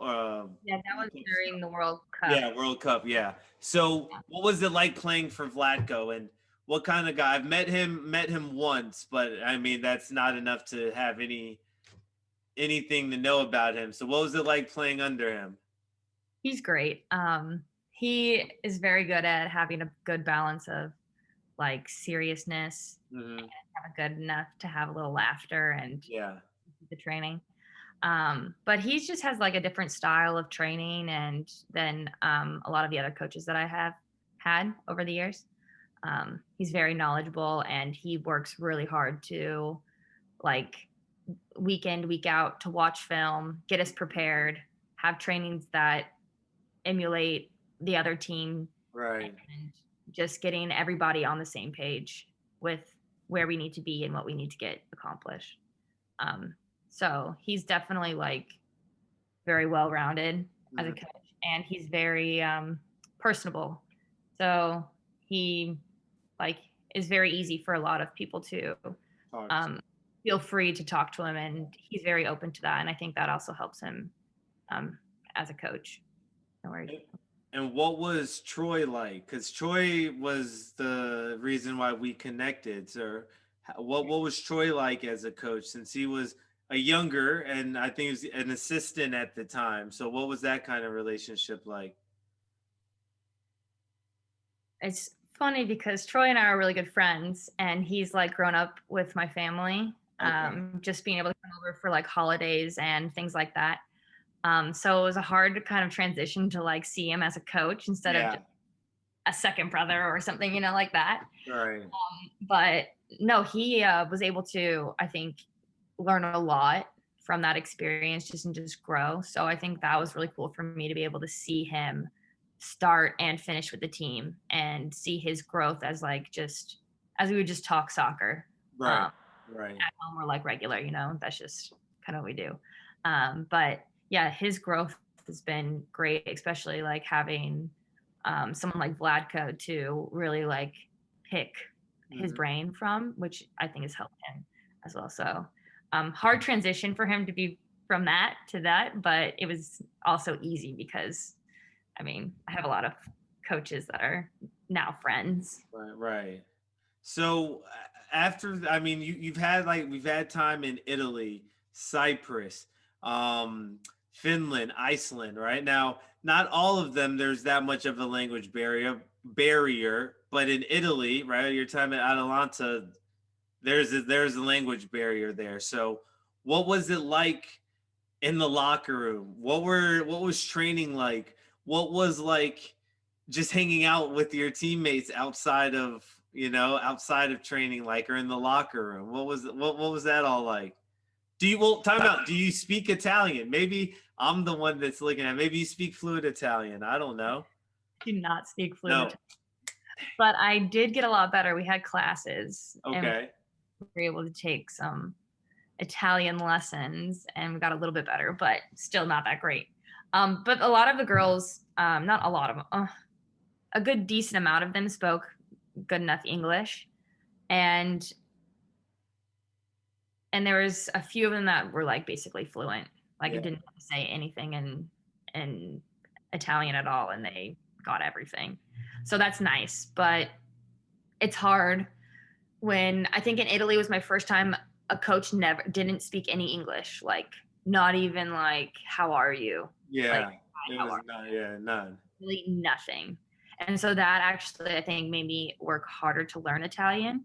Yeah, that was during the World Cup. Yeah, World Cup. Yeah. So, what was it like playing for Vlatko, and what kind of guy? I've met him once, but I mean that's not enough to have anything to know about him. So, what was it like playing under him? He's great. He is very good at having a good balance of like seriousness, and have a good enough to have a little laughter and the training. But he just has like a different style of training and than a lot of the other coaches that I have had over the years. He's very knowledgeable and he works really hard to like week in, week out to watch film, get us prepared, have trainings that emulate the other team. Right. And just getting everybody on the same page with where we need to be and what we need to get accomplished. So he's definitely like very well-rounded as a coach, and he's very personable. So he like is very easy for a lot of people to feel free to talk to him, and he's very open to that. And I think that also helps him as a coach. No worries. And what was Troy like? Because Troy was the reason why we connected. So, what was Troy like as a coach? Since he was a younger, and I think he was an assistant at the time. So, what was that kind of relationship like? It's funny because Troy and I are really good friends, and he's like grown up with my family. Okay. Just being able to come over for like holidays and things like that. So it was a hard kind of transition to like see him as a coach instead of Yeah. just a second brother or something, like that. Right. But no, he was able to, I think, learn a lot from that experience just grow. So I think that was really cool for me to be able to see him start and finish with the team and see his growth as like just as we would just talk soccer. Right. Right. At home or like regular, that's just kind of what we do. But yeah, his growth has been great, especially like having someone like Vlatko to really like pick his brain from, which I think has helped him as well. So hard transition for him to be from that to that, but it was also easy because I have a lot of coaches that are now friends. Right. So after, you've had we've had time in Italy, Cyprus, Finland, Iceland, right? Now, not all of them, there's that much of a language barrier, but in Italy, right, your time at Atalanta, there's a language barrier there. So what was it like in the locker room? What was training like? What was like just hanging out with your teammates outside of training, like, or in the locker room? What was that all like? Time out. Do you speak Italian? Maybe I'm the one that's looking at. Maybe you speak fluent Italian. I don't know. I do not speak fluent No. Italian, but I did get a lot better. We had classes. Okay. And we were able to take some Italian lessons, and we got a little bit better, but still not that great. But a lot of the girls, not a lot of them, a good decent amount of them spoke good enough English, and there was a few of them that were like basically fluent, like it didn't have to say anything in Italian at all, and they got everything. So that's nice, but it's hard when I think in Italy was my first time a coach didn't speak any English, like not even like how are you? Yeah. Like, None. Really nothing. And so that actually I think made me work harder to learn Italian.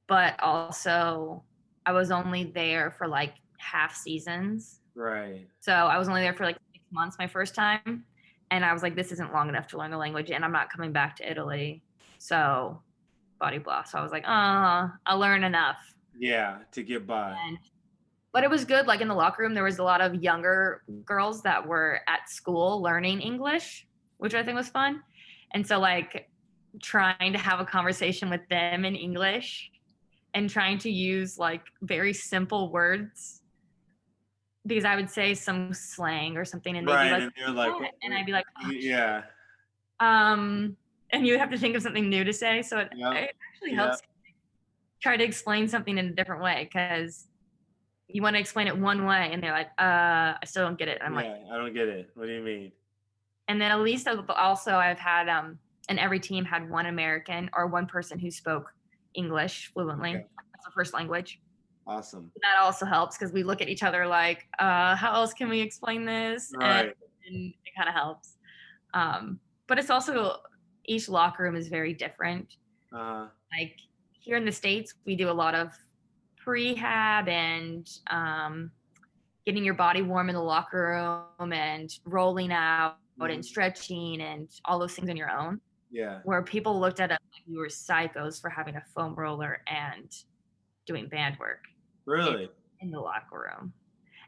But also I was only there for like half seasons. Right. So I was only there for like 6 months my first time. And I was like, this isn't long enough to learn the language, and I'm not coming back to Italy. So body blah. So I was like, I'll learn enough. Yeah, to get by. But it was good. Like in the locker room, there was a lot of younger girls that were at school learning English, which I think was fun. And so like trying to have a conversation with them in English and trying to use like very simple words, because I would say some slang or something, and they'd be like, and they're like, and I'd be like, yeah. And you would have to think of something new to say. So it actually helps try to explain something in a different way, because you want to explain it one way and they're like, I still don't get it. I'm like, I don't get it. What do you mean? And then at least also I've had, and every team had one American or one person who spoke English fluently. Okay. That's the first language. Awesome. That also helps, because we look at each other like, how else can we explain this? Right. And it kind of helps. But it's also, each locker room is very different. Like here in the States, we do a lot of prehab and getting your body warm in the locker room and rolling out and stretching and all those things on your own. Yeah. Where people looked at us like we were psychos for having a foam roller and doing band work. Really? In the locker room.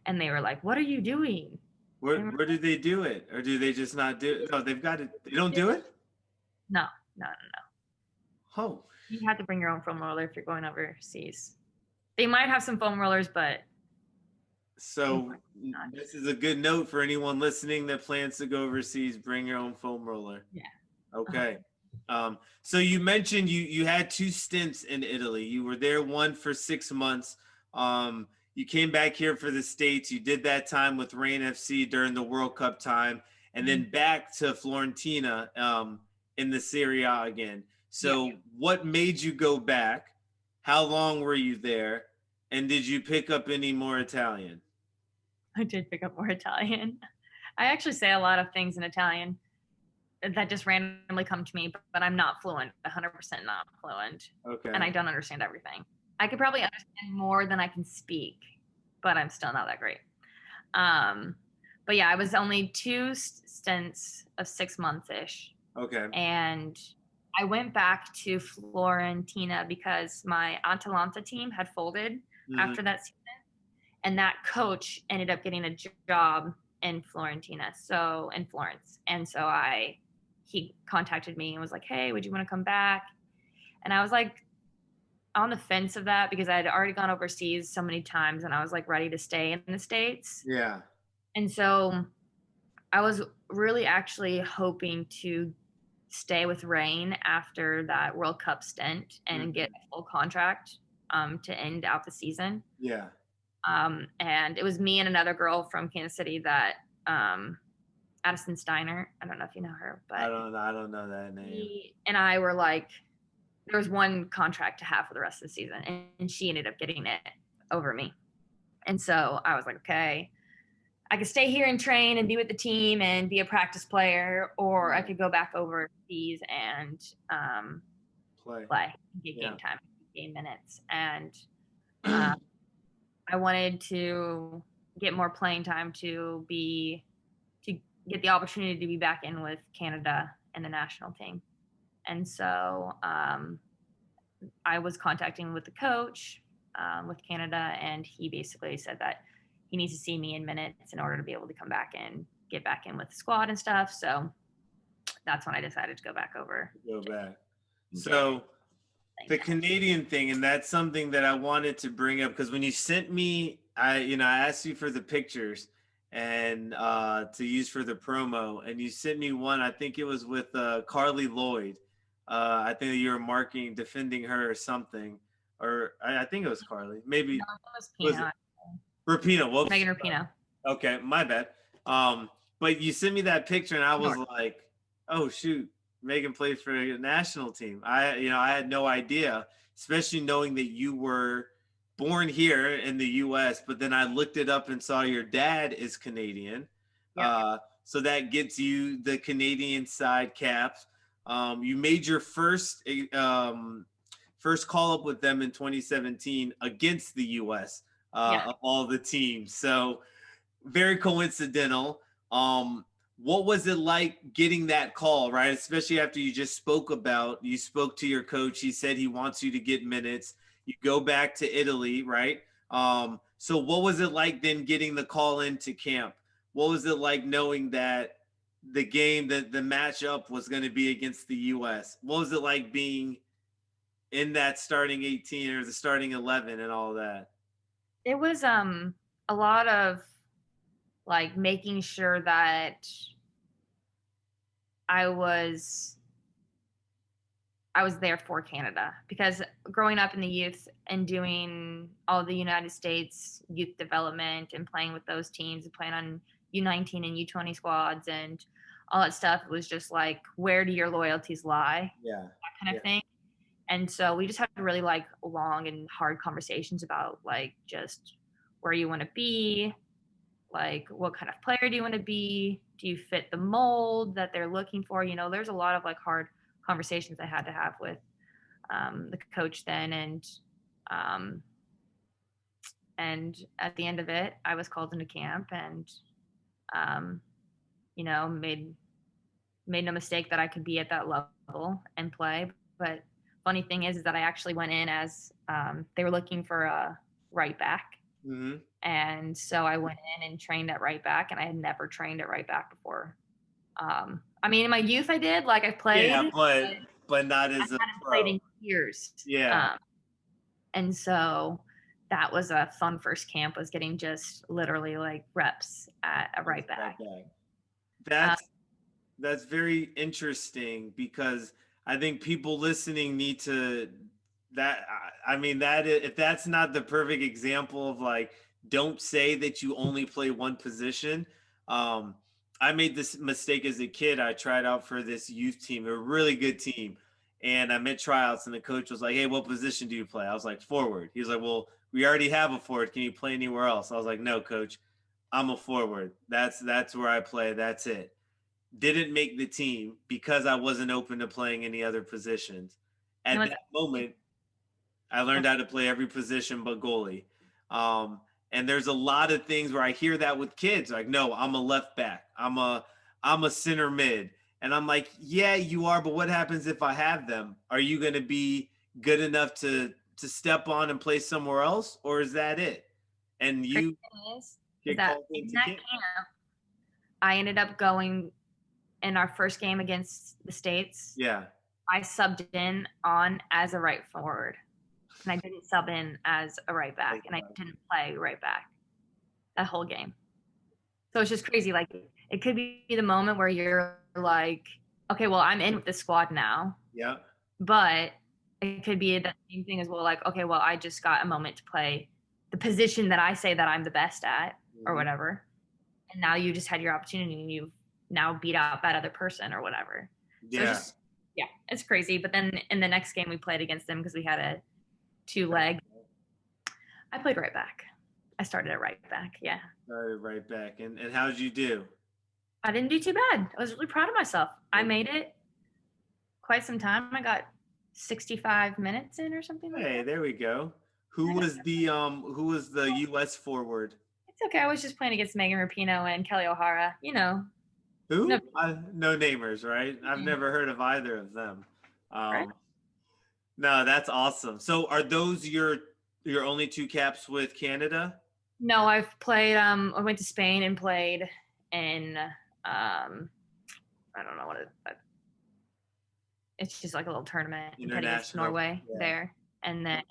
And they were like, what are you doing? Where do they do it? Or do they just not do it? No, they've got it. They don't do it? No. Oh. You have to bring your own foam roller if you're going overseas. They might have some foam rollers, but. So this is a good note for anyone listening that plans to go overseas. Bring your own foam roller. Yeah. Okay. So you mentioned you had 2 stints in Italy. You were there, one for 6 months. You came back here for the States. You did that time with Reign FC during the World Cup time. and then back to Fiorentina in the Serie A again. So what made you go back? How long were you there? And did you pick up any more Italian? I did pick up more Italian. I actually say a lot of things in Italian that just randomly come to me, but I'm not fluent, 100% not fluent. Okay. And I don't understand everything. I could probably understand more than I can speak, but I'm still not that great. But yeah, I was only 2 stints of 6 months-ish. Okay. And I went back to Fiorentina because my Atalanta team had folded after that season. And that coach ended up getting a job in Fiorentina, so in Florence. And so he contacted me and was like, hey, would you want to come back? And I was like on the fence of that because I had already gone overseas so many times and I was like ready to stay in the States. Yeah. And so I was really actually hoping to stay with Reign after that World Cup stint and get a full contract to end out the season. Yeah. And it was me and another girl from Kansas City that Addison Steiner. I don't know if you know her, but I don't know that name. He and I were like, there was one contract to have for the rest of the season, and she ended up getting it over me. And so I was like, okay, I could stay here and train and be with the team and be a practice player, or I could go back overseas and play, get game time, game minutes, and I wanted to get more playing time to get the opportunity to be back in with Canada and the national team. And so I was contacting with the coach with Canada, and he basically said that he needs to see me in minutes in order to be able to come back and get back in with the squad and stuff. So that's when I decided to go back over. So the Canadian thing, and that's something that I wanted to bring up because when you sent me, I asked you for the pictures and to use for the promo, and you sent me one. I think it was with Carly Lloyd. I think that you were defending her or something, or I think it was Carly. Maybe no, it was Pina. Rapinoe. Whoops. Maegan Rapinoe. Okay, my bad. But you sent me that picture, and I was like, oh shoot. Maegan played for a national team. I had no idea, especially knowing that you were born here in the U.S., but then I looked it up and saw your dad is Canadian. Yeah. So that gets you the Canadian side caps. You made your first call up with them in 2017 against the U.S. Of all the teams. So very coincidental. What was it like getting that call, right? Especially after you spoke to your coach. He said he wants you to get minutes. You go back to Italy, right? So what was it like then getting the call into camp? What was it like knowing that the game, that the matchup was going to be against the U.S.? What was it like being in that starting 18 or the starting 11 and all that? It was a lot of like making sure that I was there for Canada, because growing up in the youth and doing all the United States youth development and playing with those teams and playing on U19 and U20 squads and all that stuff, was just like, where do your loyalties lie? Yeah. That kind of thing. And so we just had really like long and hard conversations about like just where you want to be, like what kind of player do you want to be? Do you fit the mold that they're looking for? There's a lot of like hard conversations I had to have with the coach then. And at the end of it, I was called into camp and, made no mistake that I could be at that level and play. But funny thing is that I actually went in as they were looking for a right back. Mm-hmm. And so I went in and trained at right back, and I had never trained at right back before. In my youth I did, like I played. Yeah, but not as a pro. Played in years. Yeah. And so that was a fun first camp, was getting just literally like reps at a right back. That's very interesting, because I think people listening need to if that's not the perfect example of like, don't say that you only play one position. I made this mistake as a kid. I tried out for this youth team, a really good team. And I met tryouts, and the coach was like, "Hey, what position do you play?" I was like, "Forward." He was like, "Well, we already have a forward. Can you play anywhere else?" I was like, "No, coach. I'm a forward. That's where I play. That's it." Didn't make the team because I wasn't open to playing any other positions. At No, that moment, I learned how to play every position but goalie. And there's a lot of things where I hear that with kids, like, "No, I'm a left back. I'm a center mid." And I'm like, "Yeah, you are, but what happens if I have them? Are you going to be good enough to step on and play somewhere else, or is that it?" And you is get that called in into that camp. camp, I ended up going in our first game against the States. Yeah. I subbed in on as a right forward, and I didn't sub in as a right back, and I didn't play right back that whole game. So it's just crazy. Like, it could be the moment where you're like, okay, well, I'm in with the squad now. Yeah. But it could be the same thing as well. Like, okay, well, I just got a moment to play the position that I say that I'm the best at, or whatever. And now you just had your opportunity, and you've now beat out that other person or whatever. So Yeah. it's just, yeah, it's crazy. But then in the next game we played against them, because we had a 2-leg, I played right back. I started at right back. Yeah. Started right back. And how did you do? I didn't do too bad. I was really proud of myself. I made it quite some time. I got 65 minutes in or something like Hey, that. there we go. Who was the US forward? It's okay. I was just playing against Megan Rapinoe and Kelly O'Hara. You know. Who? No. No namers, right? I've never heard of either of them. Right. No, that's awesome. So are those your only 2 caps with Canada? No, I've played. I went to Spain and played in. I don't know what it's just like a little tournament in International. Norway there, and then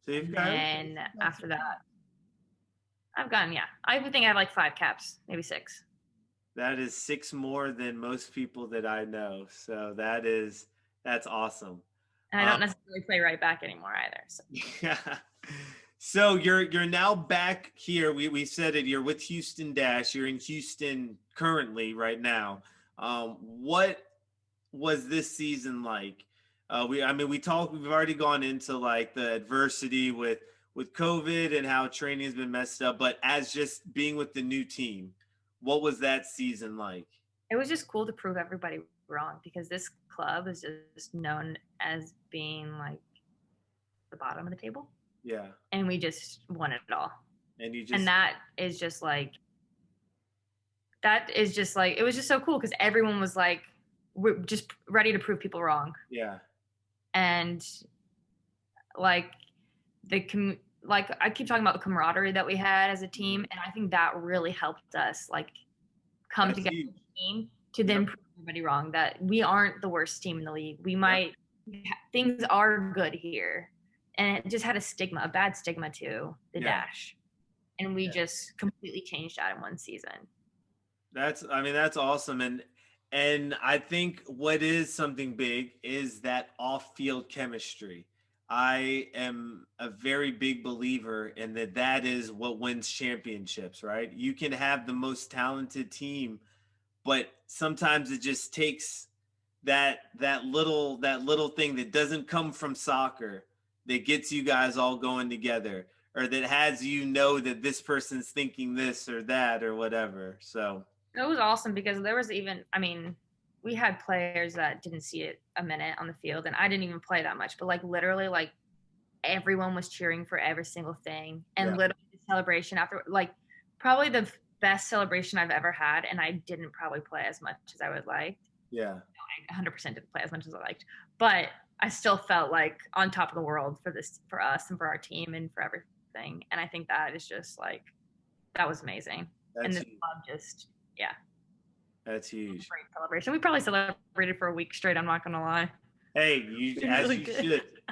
So you've got. And after that, I've gotten I think I have like 5 caps, maybe 6. That is 6 more than most people that I know. So that's awesome. And I don't necessarily play right back anymore either. So. Yeah. So you're now back here. We said it. You're with Houston Dash. You're in Houston currently right now. What was this season like? We've already gone into like the adversity with COVID and how training has been messed up. But as just being with the new team, what was that season like? It was just cool to prove everybody wrong, because this club is just known as being like the bottom of the table. Yeah. And we just won it all. And that is just like, it was just so cool, because everyone was like, we're just ready to prove people wrong. Yeah. And like I keep talking about the camaraderie that we had as a team, and I think that really helped us like come together as a team to then prove everybody wrong that we aren't the worst team in the league. We might things are good here, and it just had a bad stigma to the Dash, and we just completely changed that in one season. That's awesome. And I think what is something big is that off-field chemistry. I am a very big believer in that is what wins championships, right? You can have the most talented team, but sometimes it just takes that little thing that doesn't come from soccer that gets you guys all going together, or that has that this person's thinking this or that or whatever. So it was awesome, because there was we had players that didn't see it a minute on the field, and I didn't even play that much, but like literally like everyone was cheering for every single thing. And literally the celebration after, like probably the best celebration I've ever had, and I didn't probably play as much as I would like. Yeah. I 100% didn't play as much as I liked, but I still felt like on top of the world for us and for our team and for everything. And I think that is just like, that was amazing. And this club just, that's huge. Great celebration. We probably celebrated for a week straight. I'm not gonna lie. Hey,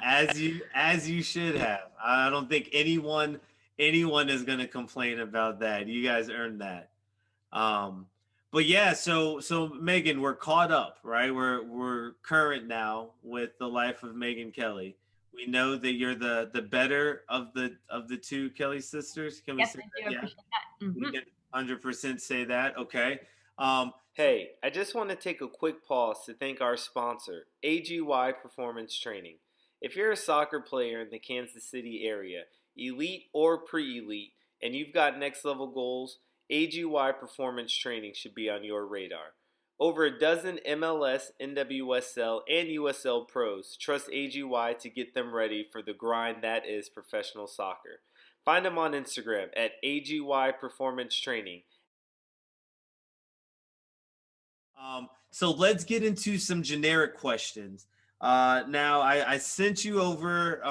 as you should have. I don't think anyone is gonna complain about that. You guys earned that. But yeah, so Maegan, we're caught up, right? We're current now with the life of Maegan Kelly. We know that you're the better of the 2 Kelly sisters. Can we say that? I do appreciate that. Mm-hmm. 100% say that. Okay. Hey, I just want to take a quick pause to thank our sponsor, AGY Performance Training. If you're a soccer player in the Kansas City area, elite or pre-elite, and you've got next level goals, AGY Performance Training should be on your radar. Over a dozen MLS, NWSL, and USL pros trust AGY to get them ready for the grind that is professional soccer. Find them on Instagram at AGY Performance Training. So let's get into some generic questions. Now, I sent you over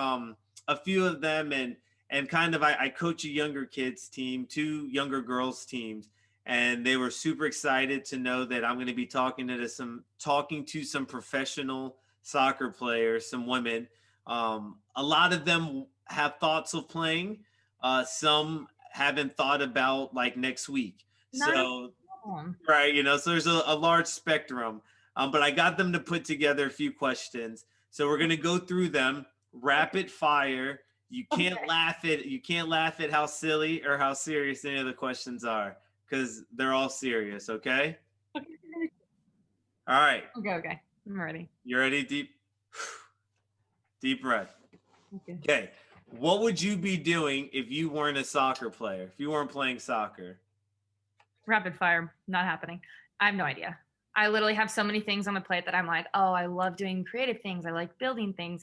a few of them, and kind of I coach a younger kids team, two younger girls teams, and they were super excited to know that I'm going to be talking to some professional soccer players, some women. A lot of them have thoughts of playing. Some haven't thought about like next week. So right, so there's a large spectrum. But I got them to put together a few questions. So we're gonna go through them rapid fire. You can't laugh at how silly or how serious any of the questions are, because they're all serious, okay? All right. Okay. I'm ready. You ready? Deep breath. Okay. What would you be doing if you weren't a soccer player? If you weren't playing soccer? Rapid fire, not happening. I have no idea. I literally have so many things on the plate that I'm like, oh, I love doing creative things. I like building things.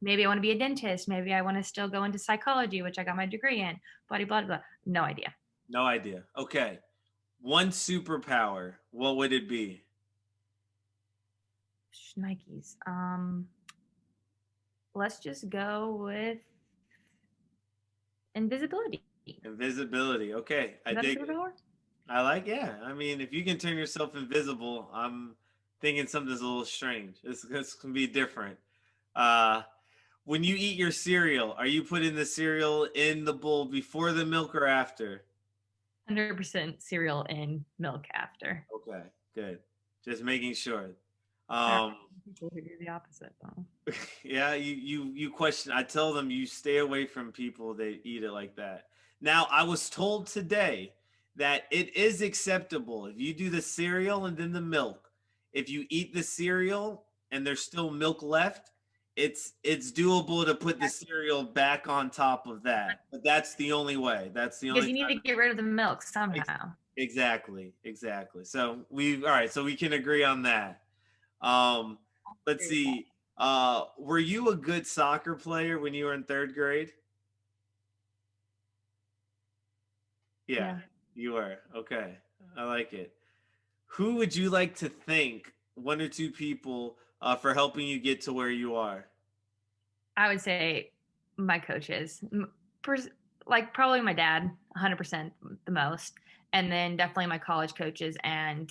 Maybe I want to be a dentist. Maybe I want to still go into psychology, which I got my degree in. Blah, blah, blah. No idea. No idea. Okay. One superpower, what would it be? Nikes. Let's just go with invisibility. Invisibility. Okay. I dig it. I like, yeah. I mean, if you can turn yourself invisible, I'm thinking something's a little strange. This can be different. When you eat your cereal, are you putting the cereal in the bowl before the milk or after? 100% cereal in milk after. Okay, good. Just making sure. People who do the opposite, though. Yeah, you question. I tell them you stay away from people that eat it like that. Now, I was told today that it is acceptable if you do the cereal and then the milk. If you eat the cereal and there's still milk left, it's doable to put the cereal back on top of that. But that's the only way. That's the only. Because you need to get rid of the milk somehow. Exactly. So all right. So we can agree on that. Let's see. Were you a good soccer player when you were in third grade? Yeah. You were. Okay. I like it. Who would you like to thank, one or two people, for helping you get to where you are? I would say my coaches. Probably my dad, 100% the most. And then definitely my college coaches and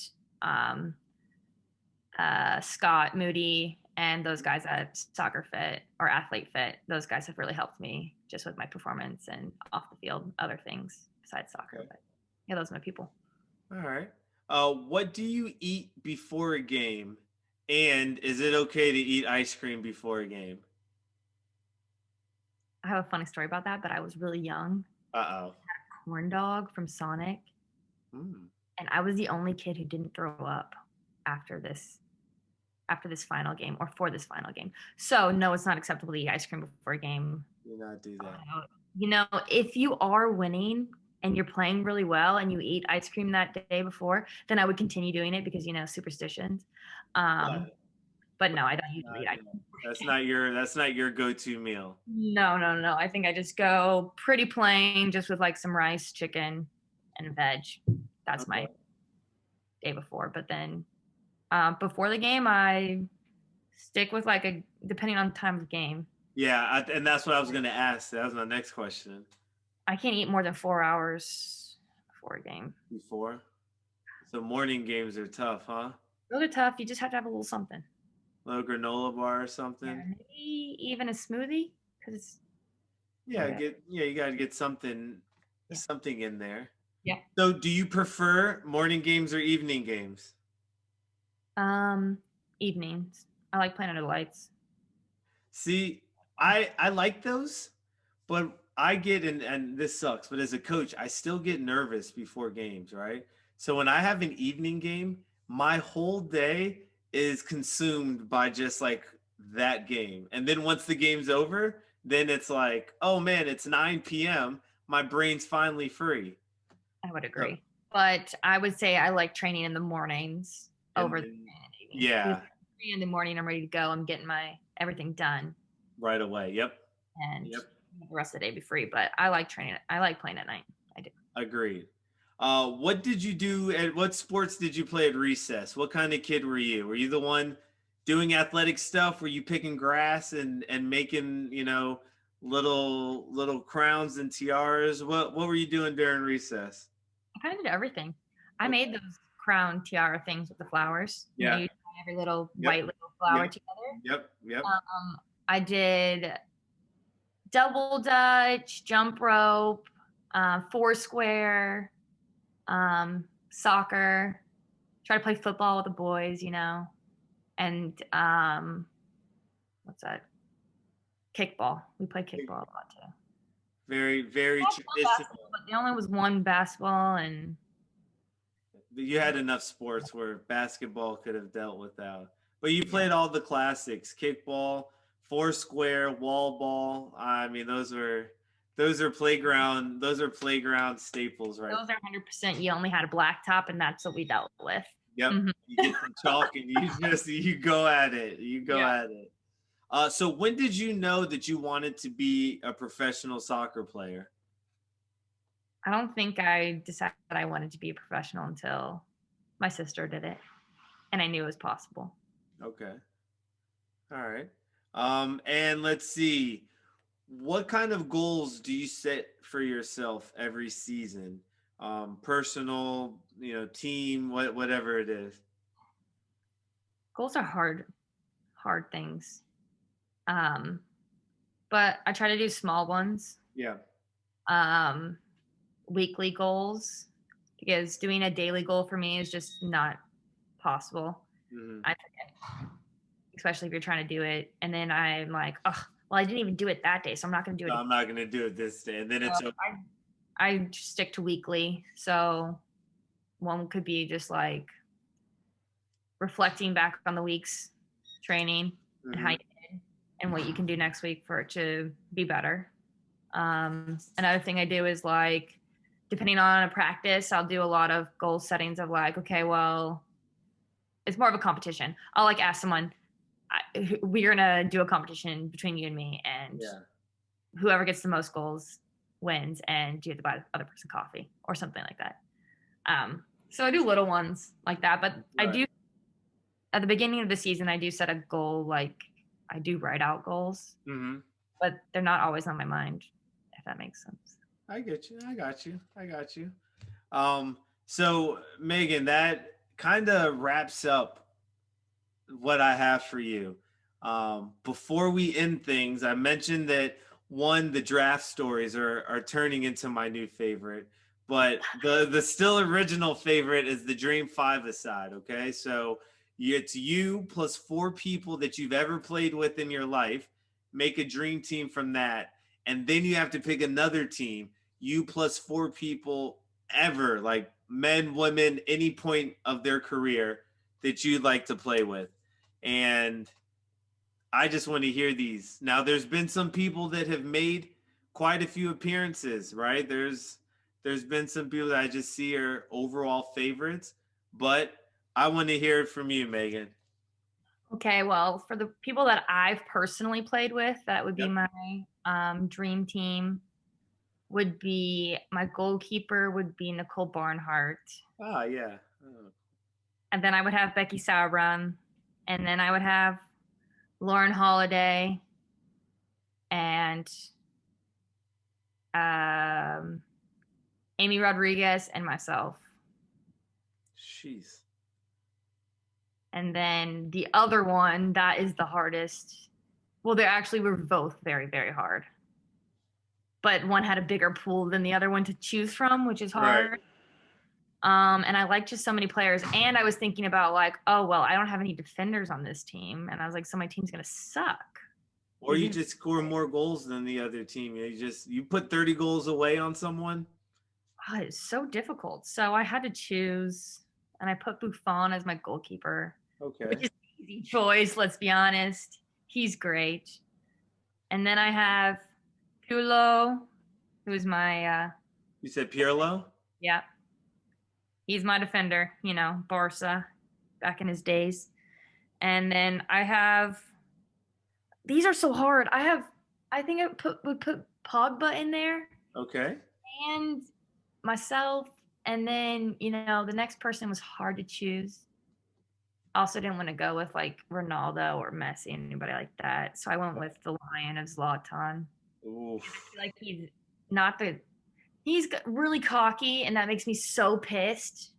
Scott Moody and those guys at Soccer Fit or Athlete Fit. Those guys have really helped me just with my performance and off the field, other things besides soccer. Okay. But yeah, those are my people. All right. What do you eat before a game? And is it okay to eat ice cream before a game? I have a funny story about that, but I was really young. Uh-oh. I had a corn dog from Sonic. And I was the only kid who didn't throw up after this final game or for this final game. So no, it's not acceptable to eat ice cream before a game. Do not do that. If you are winning and you're playing really well and you eat ice cream that day before, then I would continue doing it because, superstitions. But no, I don't usually eat ice cream. That's not your go-to meal. No. I think I just go pretty plain, just with like some rice, chicken, and veg. That's my day before. But then before the game, I stick with depending on the time of the game. Yeah, and that's what I was going to ask. That was my next question. I can't eat more than 4 hours before a game. Before? So morning games are tough, huh? Those are tough. You just have to have a little something. A little granola bar or something? Yeah, maybe even a smoothie. You got to get something in there. Yeah. So do you prefer morning games or evening games? Evenings. I like playing under the lights. See, I like those, but I get, and this sucks, but as a coach, I still get nervous before games, right? So when I have an evening game, my whole day is consumed by just like that game. And then once the game's over, then it's like, oh man, it's 9 p.m. My brain's finally free. I would So, agree. But I would say I like training in the mornings over the evening. Yeah. In the morning, I'm ready to go. I'm getting my everything done. Right away. Yep. And the rest of the day be free. But I like training. I like playing at night. I do. Agreed. What did you do and what sports did you play at recess? What kind of kid were you? Were you the one doing athletic stuff? Were you picking grass and making, little crowns and tiaras? What were you doing during recess? I kind of did everything. I made those crown tiara things with the flowers. Yeah. You tie every little white little flower together. Yep. I did double dutch, jump rope, foursquare, soccer, try to play football with the boys, and what's that? Kickball. We play kickball a lot too. Very, very traditional. But there only was one basketball, and you had enough sports where basketball could have dealt without. But you played all the classics: kickball, foursquare, wall ball. I mean, those are playground staples, right? Those are 100%. You only had a blacktop, and that's what we dealt with. Yep. Mm-hmm. You get some chalk and you go at it. At it. So when did you know that you wanted to be a professional soccer player? I don't think I decided I wanted to be a professional until my sister did it, and I knew it was possible. Okay. All right. And let's see. What kind of goals do you set for yourself every season? Personal, team, whatever it is. Goals are hard things. But I try to do small ones. Yeah. Weekly goals, because doing a daily goal for me is just not possible. Mm-hmm. I forget, especially if you're trying to do it. And then I'm like, oh, well, I didn't even do it that day, so I'm not going to do it. I'm not going to do it this day. And then it's okay. I stick to weekly. So one could be just like reflecting back on the week's training and how you did and what you can do next week for it to be better. Another thing I do is like, depending on a practice, I'll do a lot of goal settings of like, okay, well, it's more of a competition. I'll like ask someone, we're going to do a competition between you and me, and whoever gets the most goals wins, and you have to buy the other person coffee or something like that. So I do little ones like that, but I do, at the beginning of the season, I do set a goal, like I do write out goals, but they're not always on my mind, if that makes sense. I get you. I got you. So Maegan, that kind of wraps up what I have for you. Before we end things, I mentioned that the draft stories are turning into my new favorite, but the still original favorite is the Dream 5-a-side. Okay. So it's you plus 4 people that you've ever played with in your life, make a dream team from that. And then you have to pick another team, you plus 4 people ever, like men, women, any point of their career that you'd like to play with. And I just want to hear these. Now, there's been some people that have made quite a few appearances, right? There's been some people that I just see are overall favorites, but I want to hear it from you, Maegan. Okay, well, for the people that I've personally played with, that would be my dream team. Would be my goalkeeper would be Nicole Barnhart. Oh, yeah. Oh. And then I would have Becky Sauerbrunn. And then I would have Lauren Holiday and Amy Rodriguez and myself. Jeez. And then the other one, that is the hardest. Well, they actually were both very, very hard. But one had a bigger pool than the other one to choose from, which is hard. Right. And I like just so many players. And I was thinking about like, oh, well, I don't have any defenders on this team. And I was like, so my team's going to suck. Or you just score more goals than the other team. You put 30 goals away on someone. Oh, it's so difficult. So I had to choose, and I put Buffon as my goalkeeper. Okay. Which is an easy choice, let's be honest. He's great. And then I have Pirlo, who is my You said Pirlo? Yeah. He's my defender, Barca back in his days. And then I have, these are so hard. I think I would put Pogba in there. Okay. And myself. And then, the next person was hard to choose. Also didn't want to go with like Ronaldo or Messi, anybody like that. So I went with the Lion of Zlatan. Oof. I feel like he's really cocky, and that makes me so pissed.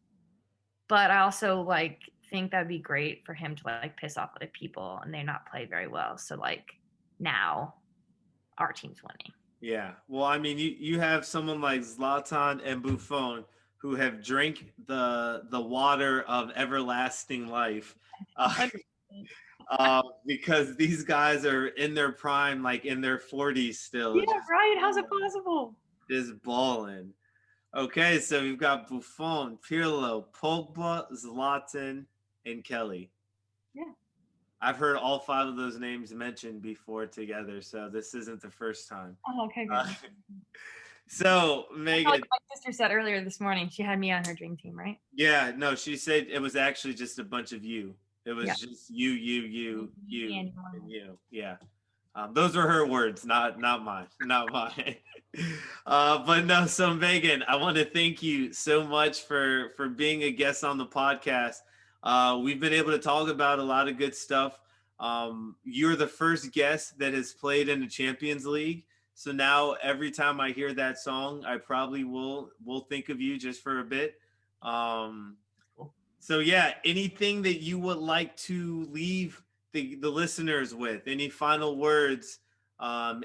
But I also think that'd be great for him to piss off other people, and they not play very well. So now our team's winning. Yeah. Well, I mean, you have someone like Zlatan and Buffon who have drank the water of everlasting life, because these guys are in their prime, in their 40s still. Yeah, right. How's it possible? Just balling. Okay, so we've got Buffon, Pirlo, Pogba, Zlatan, and Kelly. Yeah. I've heard all 5 of those names mentioned before together, so this isn't the first time. Oh, okay, good. So, Maegan. Like my sister said earlier this morning, she had me on her dream team, right? Yeah, no, she said it was actually just a bunch of you. It was just you, and you. Yeah. Those were her words, not mine. Not mine. But no, so Maegan, I want to thank you so much for being a guest on the podcast. We've been able to talk about a lot of good stuff. You're the first guest that has played in the Champions League. So now every time I hear that song, I probably will think of you just for a bit. So yeah, anything that you would like to leave the listeners with? Any final words?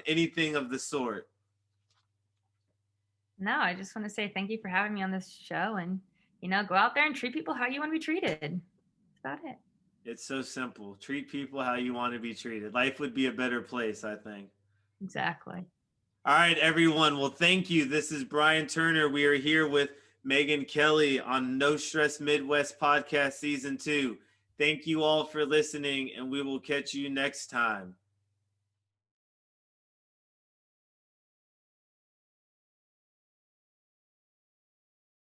Anything of the sort? No, I just want to say thank you for having me on this show, and go out there and treat people how you want to be treated. That's about it. It's so simple. Treat people how you want to be treated. Life would be a better place, I think. Exactly. All right, everyone. Well, thank you. This is Brian Turner. We are here with Maegan Kelly on No Stress Midwest Podcast Season 2. Thank you all for listening, and we will catch you next time.